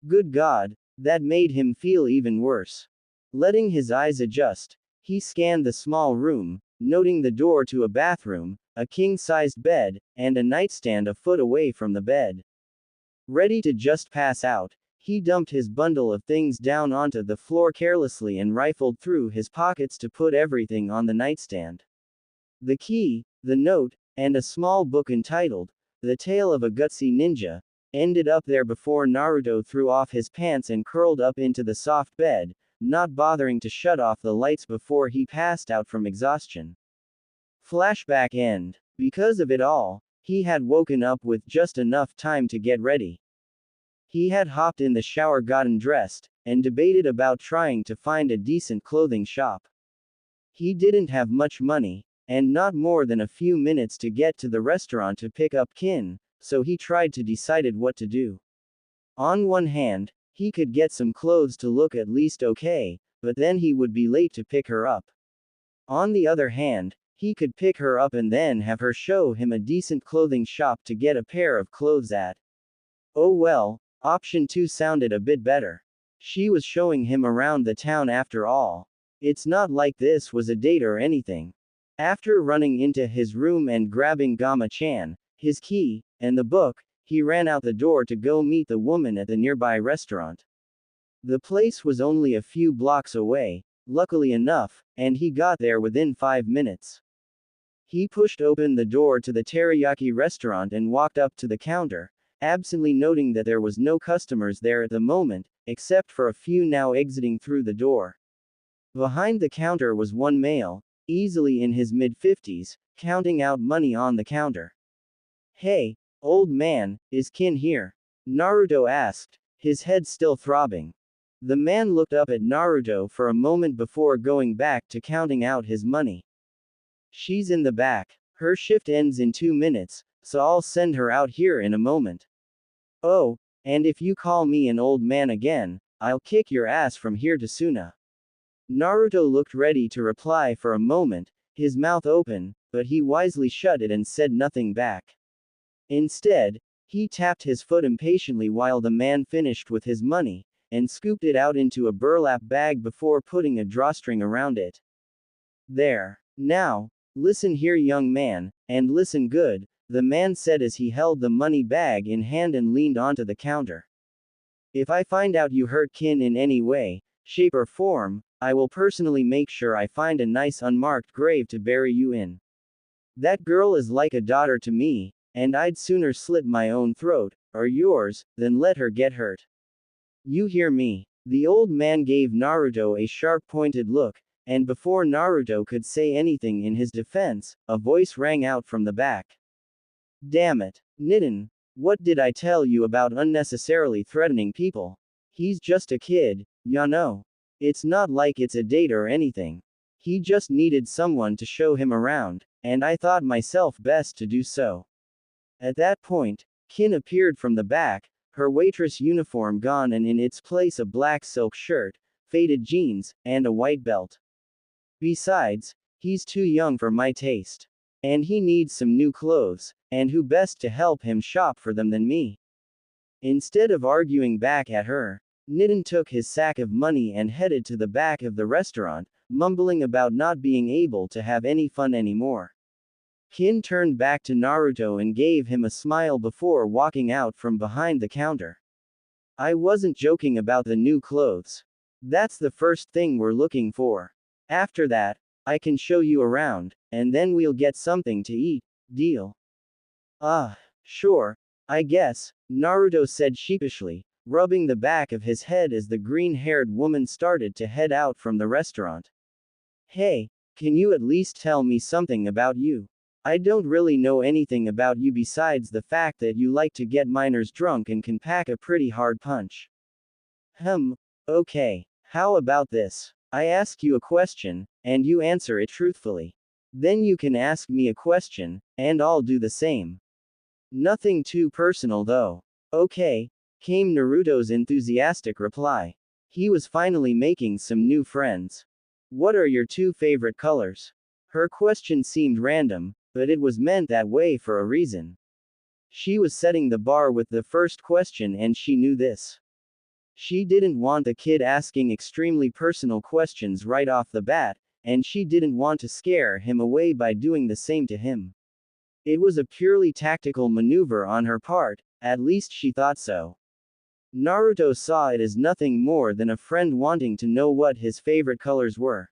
Good God, that made him feel even worse. Letting his eyes adjust, he scanned the small room, noting the door to a bathroom, a king-sized bed, and a nightstand a foot away from the bed. Ready to just pass out, he dumped his bundle of things down onto the floor carelessly and rifled through his pockets to put everything on the nightstand. The key, the note, and a small book entitled, The Tale of a Gutsy Ninja, ended up there before Naruto threw off his pants and curled up into the soft bed, not bothering to shut off the lights before he passed out from exhaustion. Flashback end. Because of it all, he had woken up with just enough time to get ready. He had hopped in the shower, gotten dressed, and debated about trying to find a decent clothing shop. He didn't have much money, and not more than a few minutes to get to the restaurant to pick up Kin, so he tried to decide what to do. On one hand, he could get some clothes to look at least okay, but then he would be late to pick her up. On the other hand, he could pick her up and then have her show him a decent clothing shop to get a pair of clothes at. Oh well, option 2 sounded a bit better. She was showing him around the town after all. It's not like this was a date or anything. After running into his room and grabbing Gama-chan, his key, and the book, he ran out the door to go meet the woman at the nearby restaurant. The place was only a few blocks away, luckily enough, and he got there within 5 minutes. He pushed open the door to the teriyaki restaurant and walked up to the counter, absently noting that there was no customers there at the moment, except for a few now exiting through the door. Behind the counter was one male, easily in his mid-50s, counting out money on the counter. "Hey, old man, is Kin here?" Naruto asked, his head still throbbing. The man looked up at Naruto for a moment before going back to counting out his money. "She's in the back. Her shift ends in 2 minutes, so I'll send her out here in a moment. Oh, and if you call me an old man again, I'll kick your ass from here to Suna." Naruto looked ready to reply for a moment, his mouth open, but he wisely shut it and said nothing back. Instead, he tapped his foot impatiently while the man finished with his money, and scooped it out into a burlap bag before putting a drawstring around it. "There. Now, listen here, young man, and listen good," the man said as he held the money bag in hand and leaned onto the counter. "If I find out you hurt Kin in any way, shape or form, I will personally make sure I find a nice unmarked grave to bury you in. That girl is like a daughter to me, and I'd sooner slit my own throat, or yours, than let her get hurt. You hear me?" The old man gave Naruto a sharp-pointed look, and before Naruto could say anything in his defense, a voice rang out from the back. "Damn it, Nitin, what did I tell you about unnecessarily threatening people? He's just a kid, ya know. It's not like it's a date or anything. He just needed someone to show him around, and I thought myself best to do so." At that point, Kin appeared from the back, her waitress uniform gone and in its place a black silk shirt, faded jeans, and a white belt. "Besides, he's too young for my taste. And he needs some new clothes, and who best to help him shop for them than me?" Instead of arguing back at her, Nitin took his sack of money and headed to the back of the restaurant, mumbling about not being able to have any fun anymore. Kin turned back to Naruto and gave him a smile before walking out from behind the counter. "I wasn't joking about the new clothes. That's the first thing we're looking for. After that, I can show you around, and then we'll get something to eat, deal?" Sure, I guess," Naruto said sheepishly, rubbing the back of his head as the green-haired woman started to head out from the restaurant. "Hey, can you at least tell me something about you? I don't really know anything about you besides the fact that you like to get minors drunk and can pack a pretty hard punch." Okay, how about this? I ask you a question, and you answer it truthfully. Then you can ask me a question, and I'll do the same. Nothing too personal though. Okay, came Naruto's enthusiastic reply. He was finally making some new friends. What are your two favorite colors? Her question seemed random, but it was meant that way for a reason. She was setting the bar with the first question and she knew this. She didn't want the kid asking extremely personal questions right off the bat, and she didn't want to scare him away by doing the same to him. It was a purely tactical maneuver on her part, at least she thought so. Naruto saw it as nothing more than a friend wanting to know what his favorite colors were.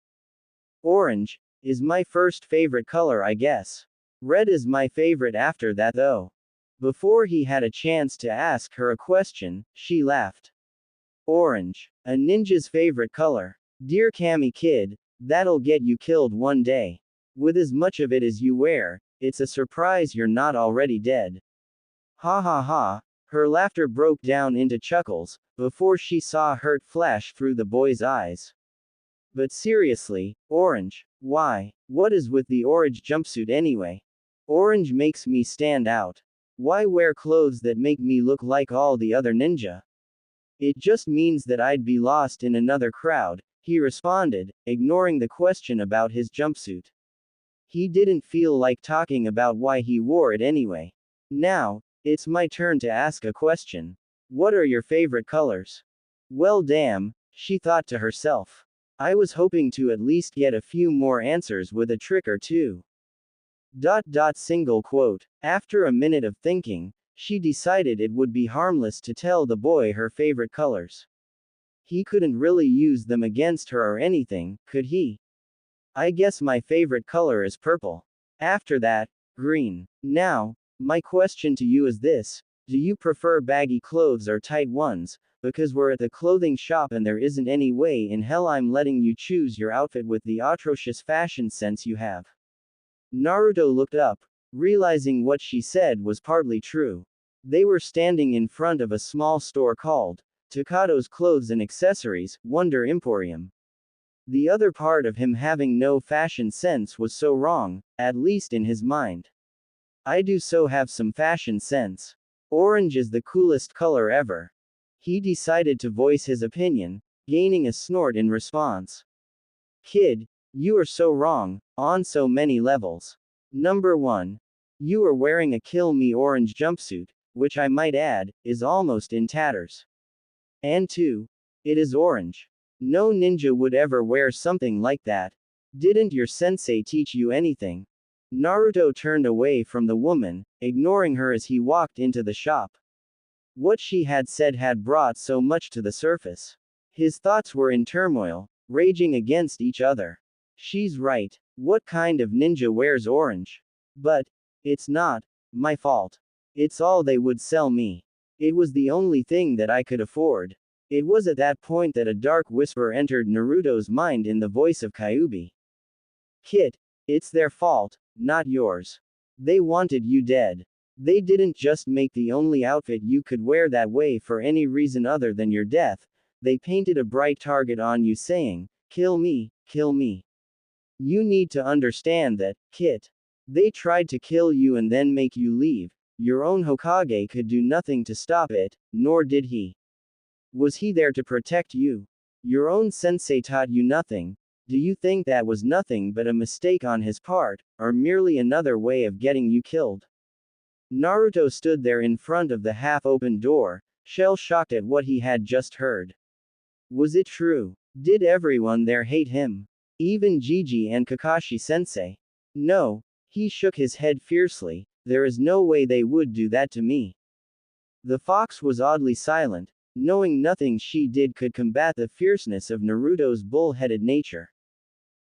Orange is my first favorite color, I guess. Red is my favorite after that though. Before he had a chance to ask her a question, she laughed. Orange, a ninja's favorite color. Dear Kami kid, that'll get you killed one day. With as much of it as you wear, it's a surprise you're not already dead. Ha ha ha. Her laughter broke down into chuckles, before she saw hurt flash through the boy's eyes. But seriously, orange, why? What is with the orange jumpsuit anyway? Orange makes me stand out. Why wear clothes that make me look like all the other ninja? It just means that I'd be lost in another crowd, he responded, ignoring the question about his jumpsuit. He didn't feel like talking about why he wore it anyway. Now, it's my turn to ask a question. What are your favorite colors? Well damn, she thought to herself. I was hoping to at least get a few more answers with a trick or two. Single quote. After a minute of thinking, she decided it would be harmless to tell the boy her favorite colors. He couldn't really use them against her or anything, could he? I guess my favorite color is purple. After that, green. Now, my question to you is this: do you prefer baggy clothes or tight ones? Because we're at the clothing shop and there isn't any way in hell I'm letting you choose your outfit with the atrocious fashion sense you have. Naruto looked up, realizing what she said was partly true. They were standing in front of a small store called Takado's Clothes and Accessories, Wonder Emporium. The other part of him having no fashion sense was so wrong, at least in his mind. I do so have some fashion sense. Orange is the coolest color ever. He decided to voice his opinion, gaining a snort in response. Kid, you are so wrong, on so many levels. Number 1. You are wearing a Kill Me orange jumpsuit, which I might add, is almost in tatters. And 2. It is orange. No ninja would ever wear something like that. Didn't your sensei teach you anything? Naruto turned away from the woman, ignoring her as he walked into the shop. What she had said had brought so much to the surface. His thoughts were in turmoil, raging against each other. She's right. What kind of ninja wears orange? But it's not my fault. It's all they would sell me. It was the only thing that I could afford. It was at that point that a dark whisper entered Naruto's mind in the voice of Kyuubi. Kit, it's their fault, not yours. They wanted you dead. They didn't just make the only outfit you could wear that way for any reason other than your death. They painted a bright target on you saying, kill me, kill me. You need to understand that, Kit. They tried to kill you and then make you leave. Your own Hokage could do nothing to stop it, nor did he. Was he there to protect you? Your own sensei taught you nothing. Do you think that was nothing but a mistake on his part, or merely another way of getting you killed? Naruto stood there in front of the half-open door, shell-shocked at what he had just heard. Was it true? Did everyone there hate him? Even Gigi and Kakashi-sensei? No. He shook his head fiercely. There is no way they would do that to me. The fox was oddly silent, knowing nothing she did could combat the fierceness of Naruto's bull-headed nature.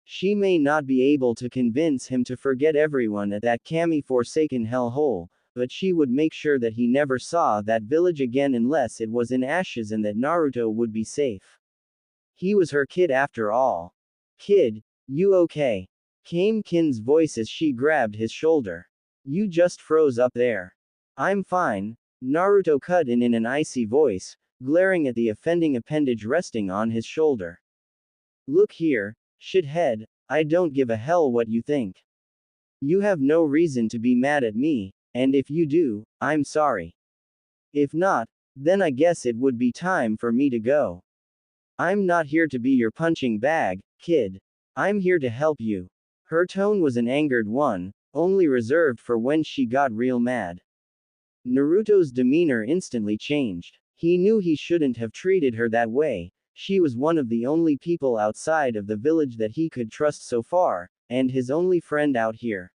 She may not be able to convince him to forget everyone at that Kami-forsaken hellhole, but she would make sure that he never saw that village again unless it was in ashes and that Naruto would be safe. He was her kid after all. Kid, you okay? Came Kin's voice as she grabbed his shoulder. You just froze up there. I'm fine, Naruto cut in an icy voice, glaring at the offending appendage resting on his shoulder. Look here, shithead, I don't give a hell what you think. You have no reason to be mad at me. and if you do, I'm sorry. If not, then I guess it would be time for me to go. I'm not here to be your punching bag, kid. I'm here to help you. Her tone was an angered one, only reserved for when she got real mad. Naruto's demeanor instantly changed. He knew he shouldn't have treated her that way. She was one of the only people outside of the village that he could trust so far, and his only friend out here.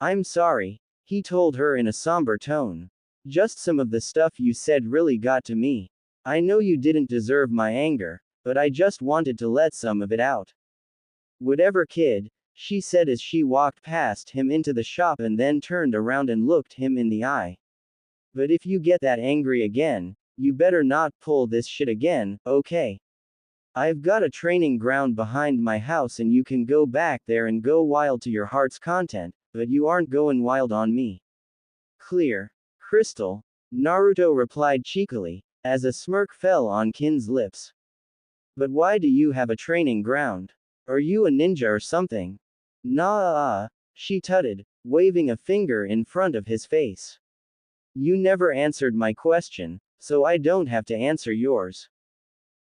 I'm sorry, he told her in a somber tone. Just some of the stuff you said really got to me. I know you didn't deserve my anger, but I just wanted to let some of it out. Whatever, kid, she said as she walked past him into the shop and then turned around and looked him in the eye. But if you get that angry again, you better not pull this shit again, okay? I've got a training ground behind my house and you can go back there and go wild to your heart's content, but you aren't going wild on me. Clear. Crystal, Naruto replied cheekily, as a smirk fell on Kin's lips. But why do you have a training ground? Are you a ninja or something? Nah, she tutted, waving a finger in front of his face. You never answered my question, so I don't have to answer yours.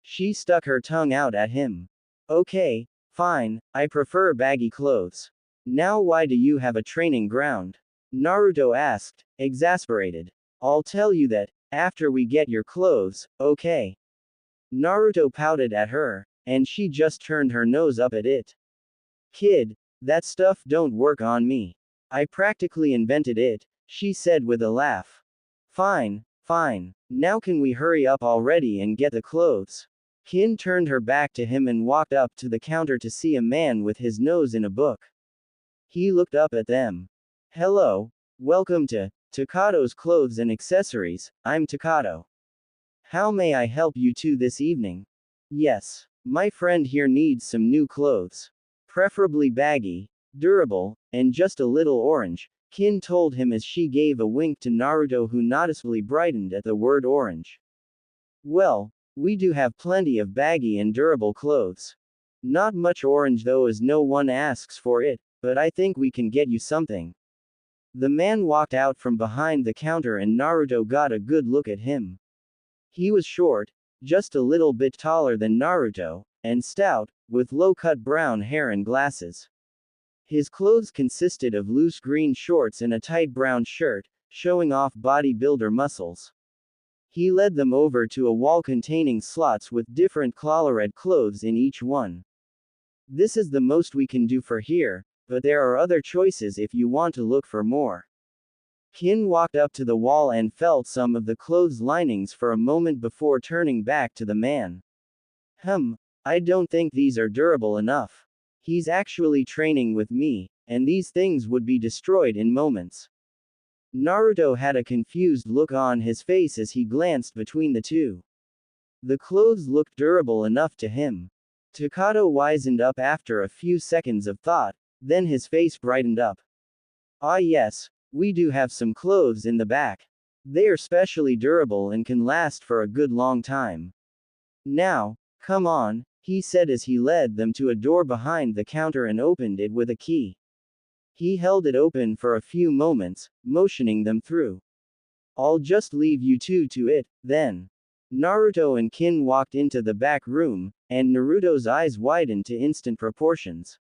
She stuck her tongue out at him. Okay, fine, I prefer baggy clothes. Now why do you have a training ground? Naruto asked, exasperated. I'll tell you that, after we get your clothes, okay? Naruto pouted at her, and she just turned her nose up at it. Kid, that stuff don't work on me. I practically invented it, she said with a laugh. Fine, fine. Now can we hurry up already and get the clothes? Kin turned her back to him and walked up to the counter to see a man with his nose in a book. He looked up at them. Hello, welcome to Takato's Clothes and Accessories, I'm Takato. How may I help you two this evening? Yes, my friend here needs some new clothes. Preferably baggy, durable, and just a little orange, Kin told him as she gave a wink to Naruto, who noticeably brightened at the word orange. Well, we do have plenty of baggy and durable clothes. Not much orange though, as no one asks for it, but I think we can get you something. The man walked out from behind the counter and Naruto got a good look at him. He was short, just a little bit taller than Naruto, and stout, with low-cut brown hair and glasses. His clothes consisted of loose green shorts and a tight brown shirt, showing off bodybuilder muscles. He led them over to a wall containing slots with different color-red clothes in each one. This is the most we can do for here, but there are other choices if you want to look for more. Kin walked up to the wall and felt some of the clothes linings for a moment before turning back to the man. I don't think these are durable enough. He's actually training with me, and these things would be destroyed in moments. Naruto had a confused look on his face as he glanced between the two. The clothes looked durable enough to him. Takato wizened up after a few seconds of thought, then his face brightened up. Ah yes, we do have some clothes in the back. They are specially durable and can last for a good long time. Now, come on, he said as he led them to a door behind the counter and opened it with a key. He held it open for a few moments, motioning them through. I'll just leave you two to it, then. Naruto and Kin walked into the back room, and Naruto's eyes widened to instant proportions.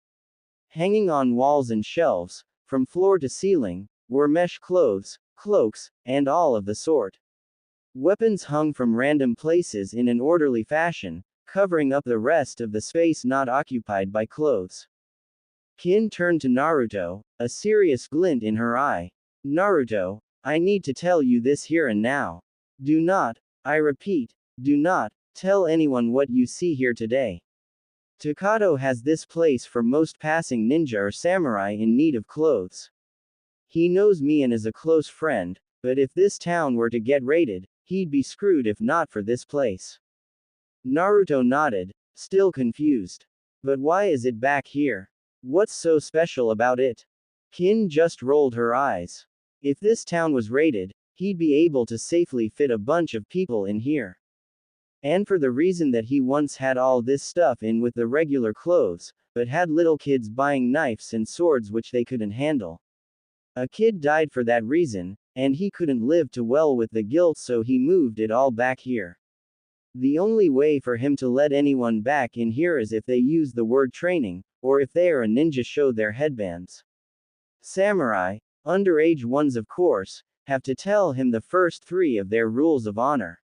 Hanging on walls and shelves, from floor to ceiling, were mesh clothes, cloaks, and all of the sort. Weapons hung from random places in an orderly fashion, covering up the rest of the space not occupied by clothes. Kin turned to Naruto, a serious glint in her eye. Naruto, I need to tell you this here and now. Do not, I repeat, do not, tell anyone what you see here today. Takato has this place for most passing ninja or samurai in need of clothes. He knows me and is a close friend, but if this town were to get raided, he'd be screwed if not for this place. Naruto nodded, still confused. But why is it back here? What's so special about it? Kin just rolled her eyes. If this town was raided, he'd be able to safely fit a bunch of people in here. And for the reason that he once had all this stuff in with the regular clothes, but had little kids buying knives and swords which they couldn't handle. A kid died for that reason, and he couldn't live too well with the guilt, so he moved it all back here. The only way for him to let anyone back in here is if they use the word training, or if they are a ninja show their headbands. Samurai, underage ones of course, have to tell him the first 3 of their rules of honor.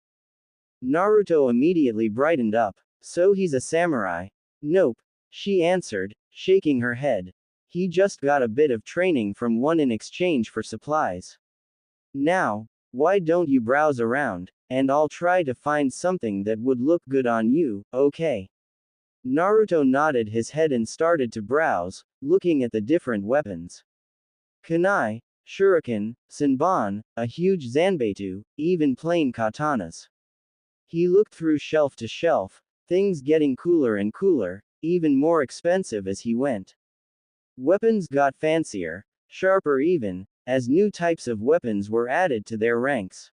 Naruto immediately brightened up. So he's a samurai? Nope, she answered, shaking her head. He just got a bit of training from one in exchange for supplies. Now, why don't you browse around, and I'll try to find something that would look good on you, okay? Naruto nodded his head and started to browse, looking at the different weapons. Kunai, shuriken, senbon, a huge zanbeitu, even plain katanas. He looked through shelf to shelf, things getting cooler and cooler, even more expensive as he went. Weapons got fancier, sharper even, as new types of weapons were added to their ranks.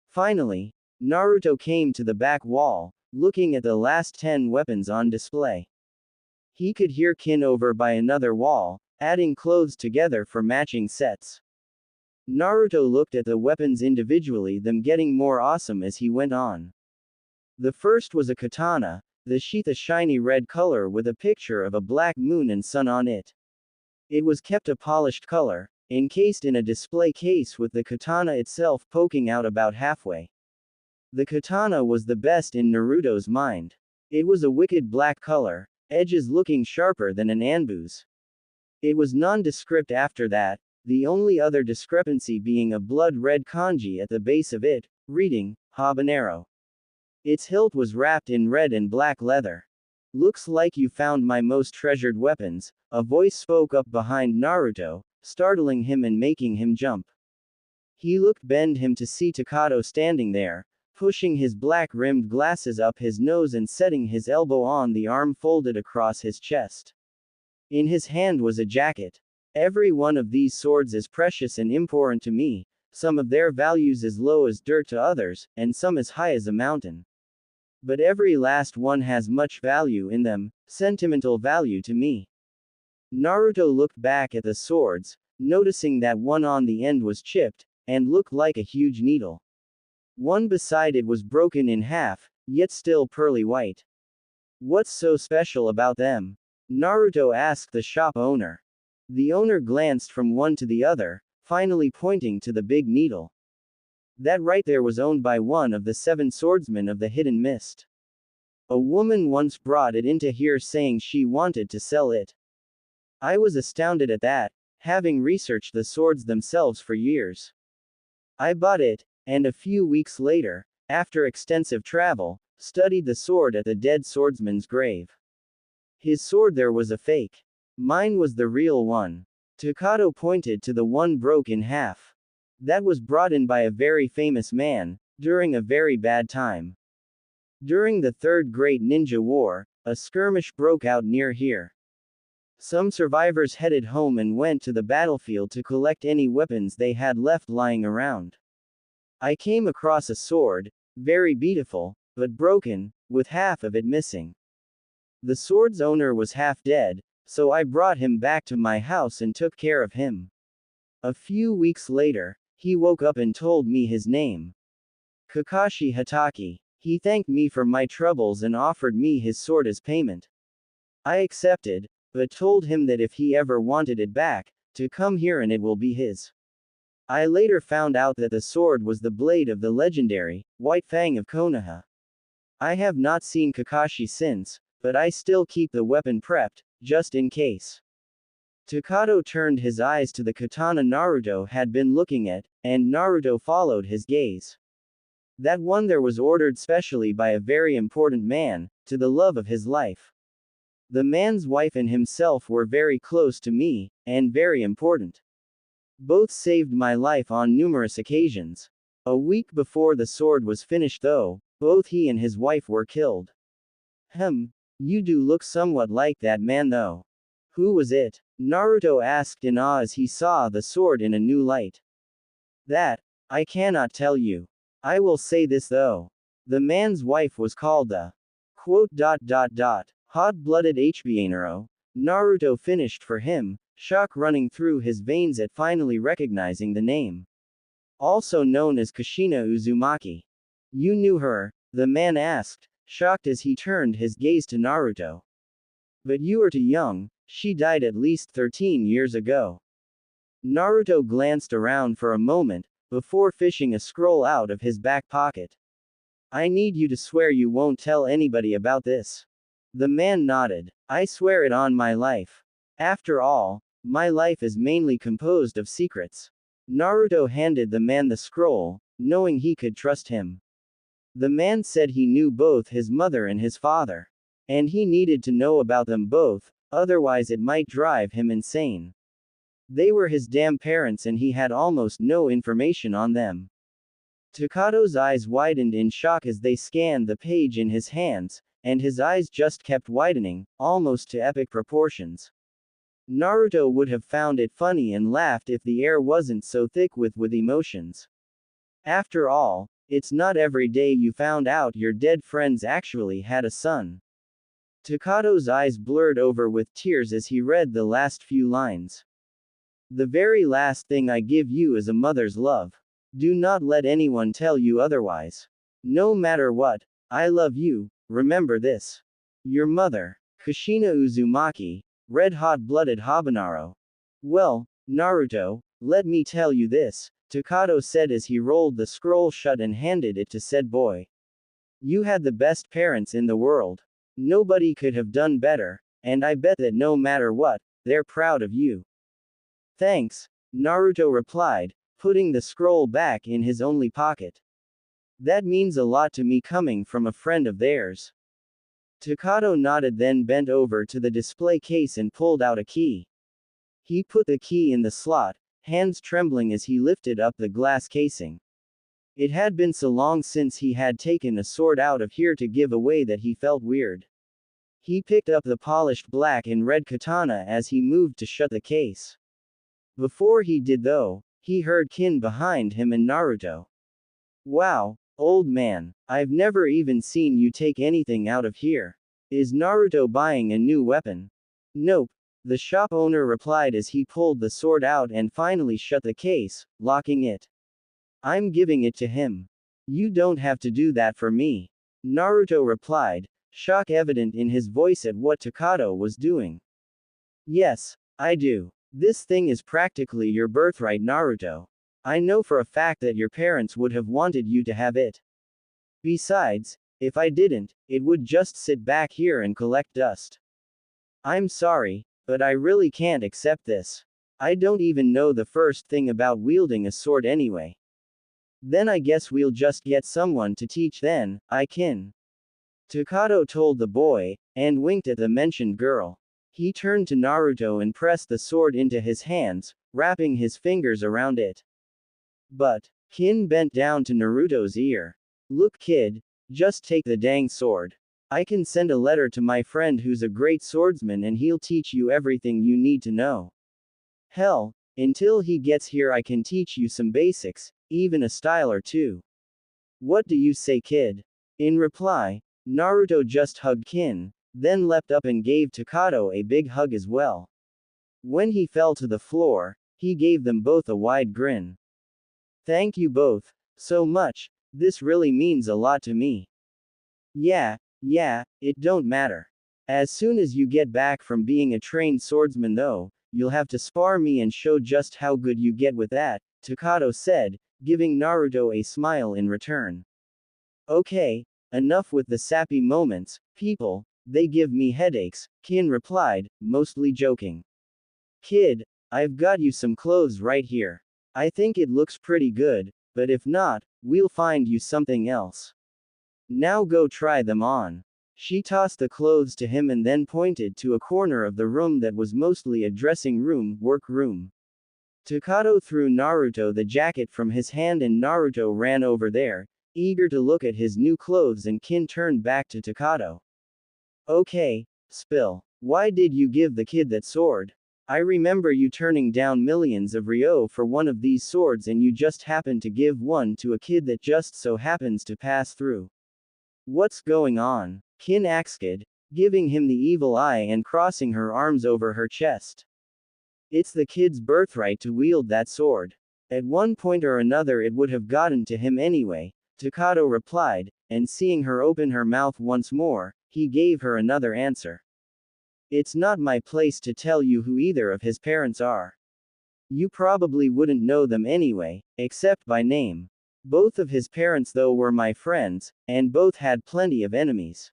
Finally, Naruto came to the back wall, looking at the last 10 weapons on display. He could hear Kin over by another wall, adding clothes together for matching sets. Naruto looked at the weapons individually, them getting more awesome as he went on. The first was a katana, the sheath a shiny red color with a picture of a black moon and sun on it. It was kept a polished color, encased in a display case with the katana itself poking out about halfway. The katana was the best in Naruto's mind. It was a wicked black color, edges looking sharper than an anbu's. It was nondescript after that, the only other discrepancy being a blood-red kanji at the base of it, reading, habanero. Its hilt was wrapped in red and black leather. Looks like you found my most treasured weapons, a voice spoke up behind Naruto, startling him and making him jump. He looked bend him to see Takato standing there, pushing his black-rimmed glasses up his nose and setting his elbow on the arm folded across his chest. In his hand was a jacket. Every one of these swords is precious and important to me, some of their values as low as dirt to others, and some as high as a mountain. But every last one has much value in them, sentimental value to me. Naruto looked back at the swords, noticing that one on the end was chipped, and looked like a huge needle. One beside it was broken in half, yet still pearly white. What's so special about them? Naruto asked the shop owner. The owner glanced from one to the other, finally pointing to the big needle. That right there was owned by one of the 7 swordsmen of the Hidden Mist. A woman once brought it into here saying she wanted to sell it. I was astounded at that, having researched the swords themselves for years. I bought it, and a few weeks later, after extensive travel, studied the sword at the dead swordsman's grave. His sword there was a fake. Mine was the real one. Takato pointed to the one broke in half. That was brought in by a very famous man, during a very bad time. During the Third Great Ninja War, a skirmish broke out near here. Some survivors headed home and went to the battlefield to collect any weapons they had left lying around. I came across a sword, very beautiful, but broken, with half of it missing. The sword's owner was half dead, so I brought him back to my house and took care of him. A few weeks later, he woke up and told me his name. Kakashi Hatake. He thanked me for my troubles and offered me his sword as payment. I accepted, but told him that if he ever wanted it back, to come here and it will be his. I later found out that the sword was the blade of the legendary, White Fang of Konoha. I have not seen Kakashi since, but I still keep the weapon prepped, just in case. Takato turned his eyes to the katana Naruto had been looking at, and Naruto followed his gaze. That one there was ordered specially by a very important man, to the love of his life. The man's wife and himself were very close to me, and very important. Both saved my life on numerous occasions. A week before the sword was finished though, both he and his wife were killed. You do look somewhat like that man though. Who was it? Naruto asked in awe as he saw the sword in a new light. That, I cannot tell you. I will say this though. The man's wife was called the hot-blooded Hbnero. Naruto finished for him, shock running through his veins at finally recognizing the name. Also known as Kushina Uzumaki. You knew her? The man asked, shocked as he turned his gaze to Naruto. But you are too young, she died at least 13 years ago. Naruto glanced around for a moment, before fishing a scroll out of his back pocket. I need you to swear you won't tell anybody about this. The man nodded. I swear it on my life. After all, my life is mainly composed of secrets. Naruto handed the man the scroll, knowing he could trust him. The man said he knew both his mother and his father. And he needed to know about them both, otherwise it might drive him insane. They were his damn parents and he had almost no information on them. Takado's eyes widened in shock as they scanned the page in his hands, and his eyes just kept widening, almost to epic proportions. Naruto would have found it funny and laughed if the air wasn't so thick with emotions. After all, it's not every day you found out your dead friends actually had a son. Takado's eyes blurred over with tears as he read the last few lines. The very last thing I give you is a mother's love. Do not let anyone tell you otherwise. No matter what, I love you, remember this. Your mother, Kushina Uzumaki, red-hot-blooded Habanero. Well, Naruto, let me tell you this, Takado said as he rolled the scroll shut and handed it to said boy. You had the best parents in the world. Nobody could have done better, and I bet that no matter what, they're proud of you. Thanks, Naruto replied, putting the scroll back in his only pocket. That means a lot to me coming from a friend of theirs. Takado nodded, then bent over to the display case and pulled out a key. He put the key in the slot, hands trembling as he lifted up the glass casing. It had been so long since he had taken a sword out of here to give away that he felt weird. He picked up the polished black and red katana as he moved to shut the case. Before he did though, he heard Kin behind him and Naruto. Wow, old man, I've never even seen you take anything out of here. Is Naruto buying a new weapon? Nope, the shop owner replied as he pulled the sword out and finally shut the case, locking it. I'm giving it to him. You don't have to do that for me. Naruto replied, shock evident in his voice at what Takado was doing. Yes, I do. This thing is practically your birthright, Naruto. I know for a fact that your parents would have wanted you to have it. Besides, if I didn't, it would just sit back here and collect dust. I'm sorry, but I really can't accept this. I don't even know the first thing about wielding a sword anyway. Then I guess we'll just get someone to teach then, I can. Takado told the boy, and winked at the mentioned girl. He turned to Naruto and pressed the sword into his hands, wrapping his fingers around it. But, Kin bent down to Naruto's ear. Look kid, just take the dang sword. I can send a letter to my friend who's a great swordsman and he'll teach you everything you need to know. Hell, until he gets here I can teach you some basics, even a style or two. What do you say kid? In reply, Naruto just hugged Kin, then leapt up and gave Takado a big hug as well. When he fell to the floor, he gave them both a wide grin. Thank you both, so much, this really means a lot to me. Yeah, it don't matter. As soon as you get back from being a trained swordsman though, you'll have to spar me and show just how good you get with that, Takado said, giving Naruto a smile in return. Okay, enough with the sappy moments, people, they give me headaches, Kin replied, mostly joking. Kid, I've got you some clothes right here. I think it looks pretty good, but if not, we'll find you something else. Now go try them on. She tossed the clothes to him and then pointed to a corner of the room that was mostly a dressing room, work room. Takado threw Naruto the jacket from his hand and Naruto ran over there, eager to look at his new clothes, and Kin turned back to Takado. Okay, Spill. Why did you give the kid that sword? I remember you turning down millions of ryo for one of these swords and you just happened to give one to a kid that just so happens to pass through. What's going on? Kin asked, giving him the evil eye and crossing her arms over her chest. It's the kid's birthright to wield that sword. At one point or another it would have gotten to him anyway, Takato replied, and seeing her open her mouth once more, he gave her another answer. It's not my place to tell you who either of his parents are. You probably wouldn't know them anyway, except by name. Both of his parents though were my friends, and both had plenty of enemies.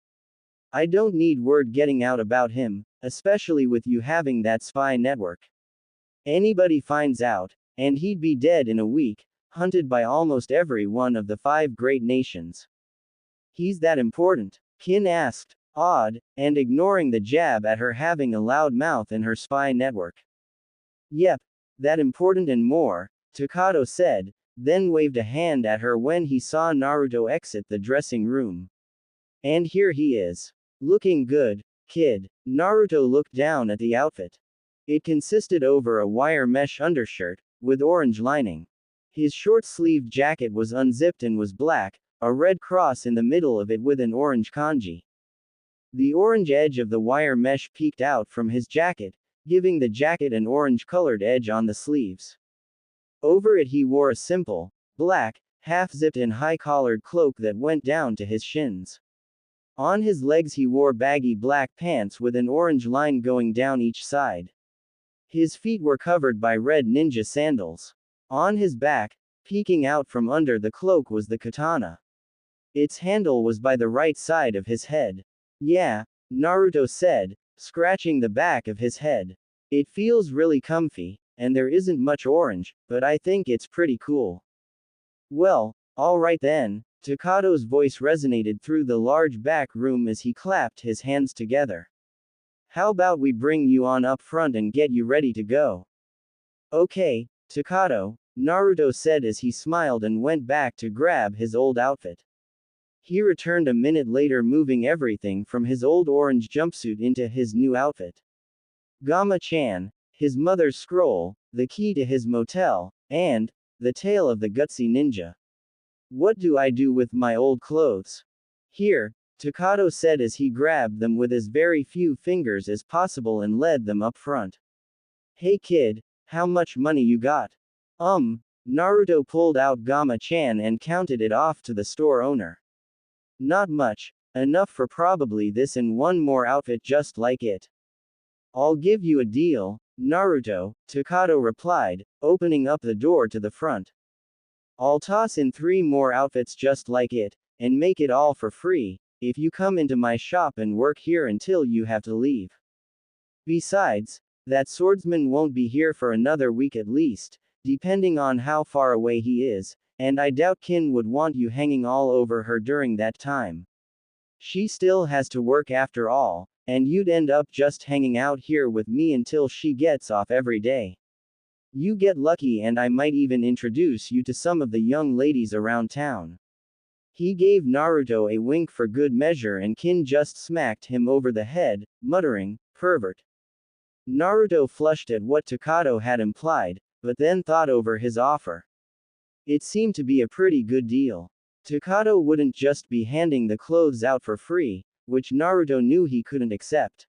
I don't need word getting out about him, especially with you having that spy network. Anybody finds out, and he'd be dead in a week, hunted by almost every one of the 5 great nations. He's that important? Kin asked, awed, and ignoring the jab at her having a loud mouth in her spy network. Yep, that important and more, Takato said, then waved a hand at her when he saw Naruto exit the dressing room. And here he is. Looking good, kid. Naruto looked down at the outfit. It consisted over a wire mesh undershirt, with orange lining. His short-sleeved jacket was unzipped and was black, a red cross in the middle of it with an orange kanji. The orange edge of the wire mesh peeked out from his jacket, giving the jacket an orange-colored edge on the sleeves. Over it he wore a simple, black, half-zipped and high-collared cloak that went down to his shins. On his legs he wore baggy black pants with an orange line going down each side. His feet were covered by red ninja sandals. On his back, peeking out from under the cloak was the katana. Its handle was by the right side of his head. Yeah, Naruto said, scratching the back of his head. It feels really comfy, and there isn't much orange, but I think it's pretty cool. Well, alright then, Takato's voice resonated through the large back room as he clapped his hands together. How about we bring you on up front and get you ready to go? Okay, Takato, Naruto said as he smiled and went back to grab his old outfit. He returned a minute later moving everything from his old orange jumpsuit into his new outfit. Gama-chan, his mother's scroll, the key to his motel, and the tail of the gutsy ninja. What do I do with my old clothes? Here, Takato said as he grabbed them with as very few fingers as possible and led them up front. Hey kid, how much money you got? Naruto pulled out Gama-chan and counted it off to the store owner. Not much, enough for probably this and one more outfit just like it. I'll give you a deal, Naruto, Takato replied, opening up the door to the front. I'll toss in 3 more outfits just like it, and make it all for free, if you come into my shop and work here until you have to leave. Besides, that swordsman won't be here for another week at least, depending on how far away he is, and I doubt Kin would want you hanging all over her during that time. She still has to work after all, and you'd end up just hanging out here with me until she gets off every day. You get lucky and I might even introduce you to some of the young ladies around town. He gave Naruto a wink for good measure and Kin just smacked him over the head, muttering, pervert. Naruto flushed at what Takato had implied, but then thought over his offer. It seemed to be a pretty good deal. Takato wouldn't just be handing the clothes out for free, which Naruto knew he couldn't accept.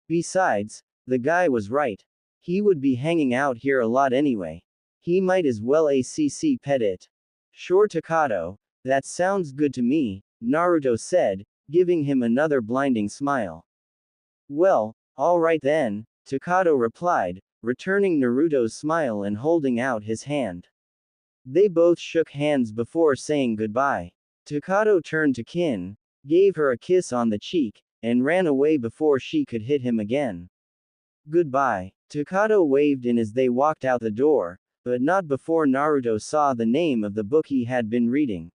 Besides, the guy was right. He would be hanging out here a lot anyway. He might as well pet it. Sure Takato, that sounds good to me, Naruto said, giving him another blinding smile. Well, alright then, Takato replied, returning Naruto's smile and holding out his hand. They both shook hands before saying goodbye. Takato turned to Kin, gave her a kiss on the cheek, and ran away before she could hit him again. Goodbye. Takato waved in as they walked out the door, but not before Naruto saw the name of the book he had been reading.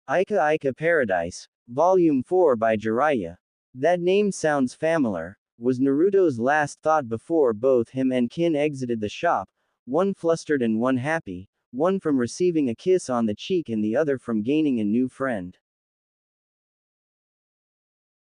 Ika Ika Paradise, Volume 4 by Jiraiya. That name sounds familiar, was Naruto's last thought before both him and Kin exited the shop, one flustered and one happy, one from receiving a kiss on the cheek and the other from gaining a new friend.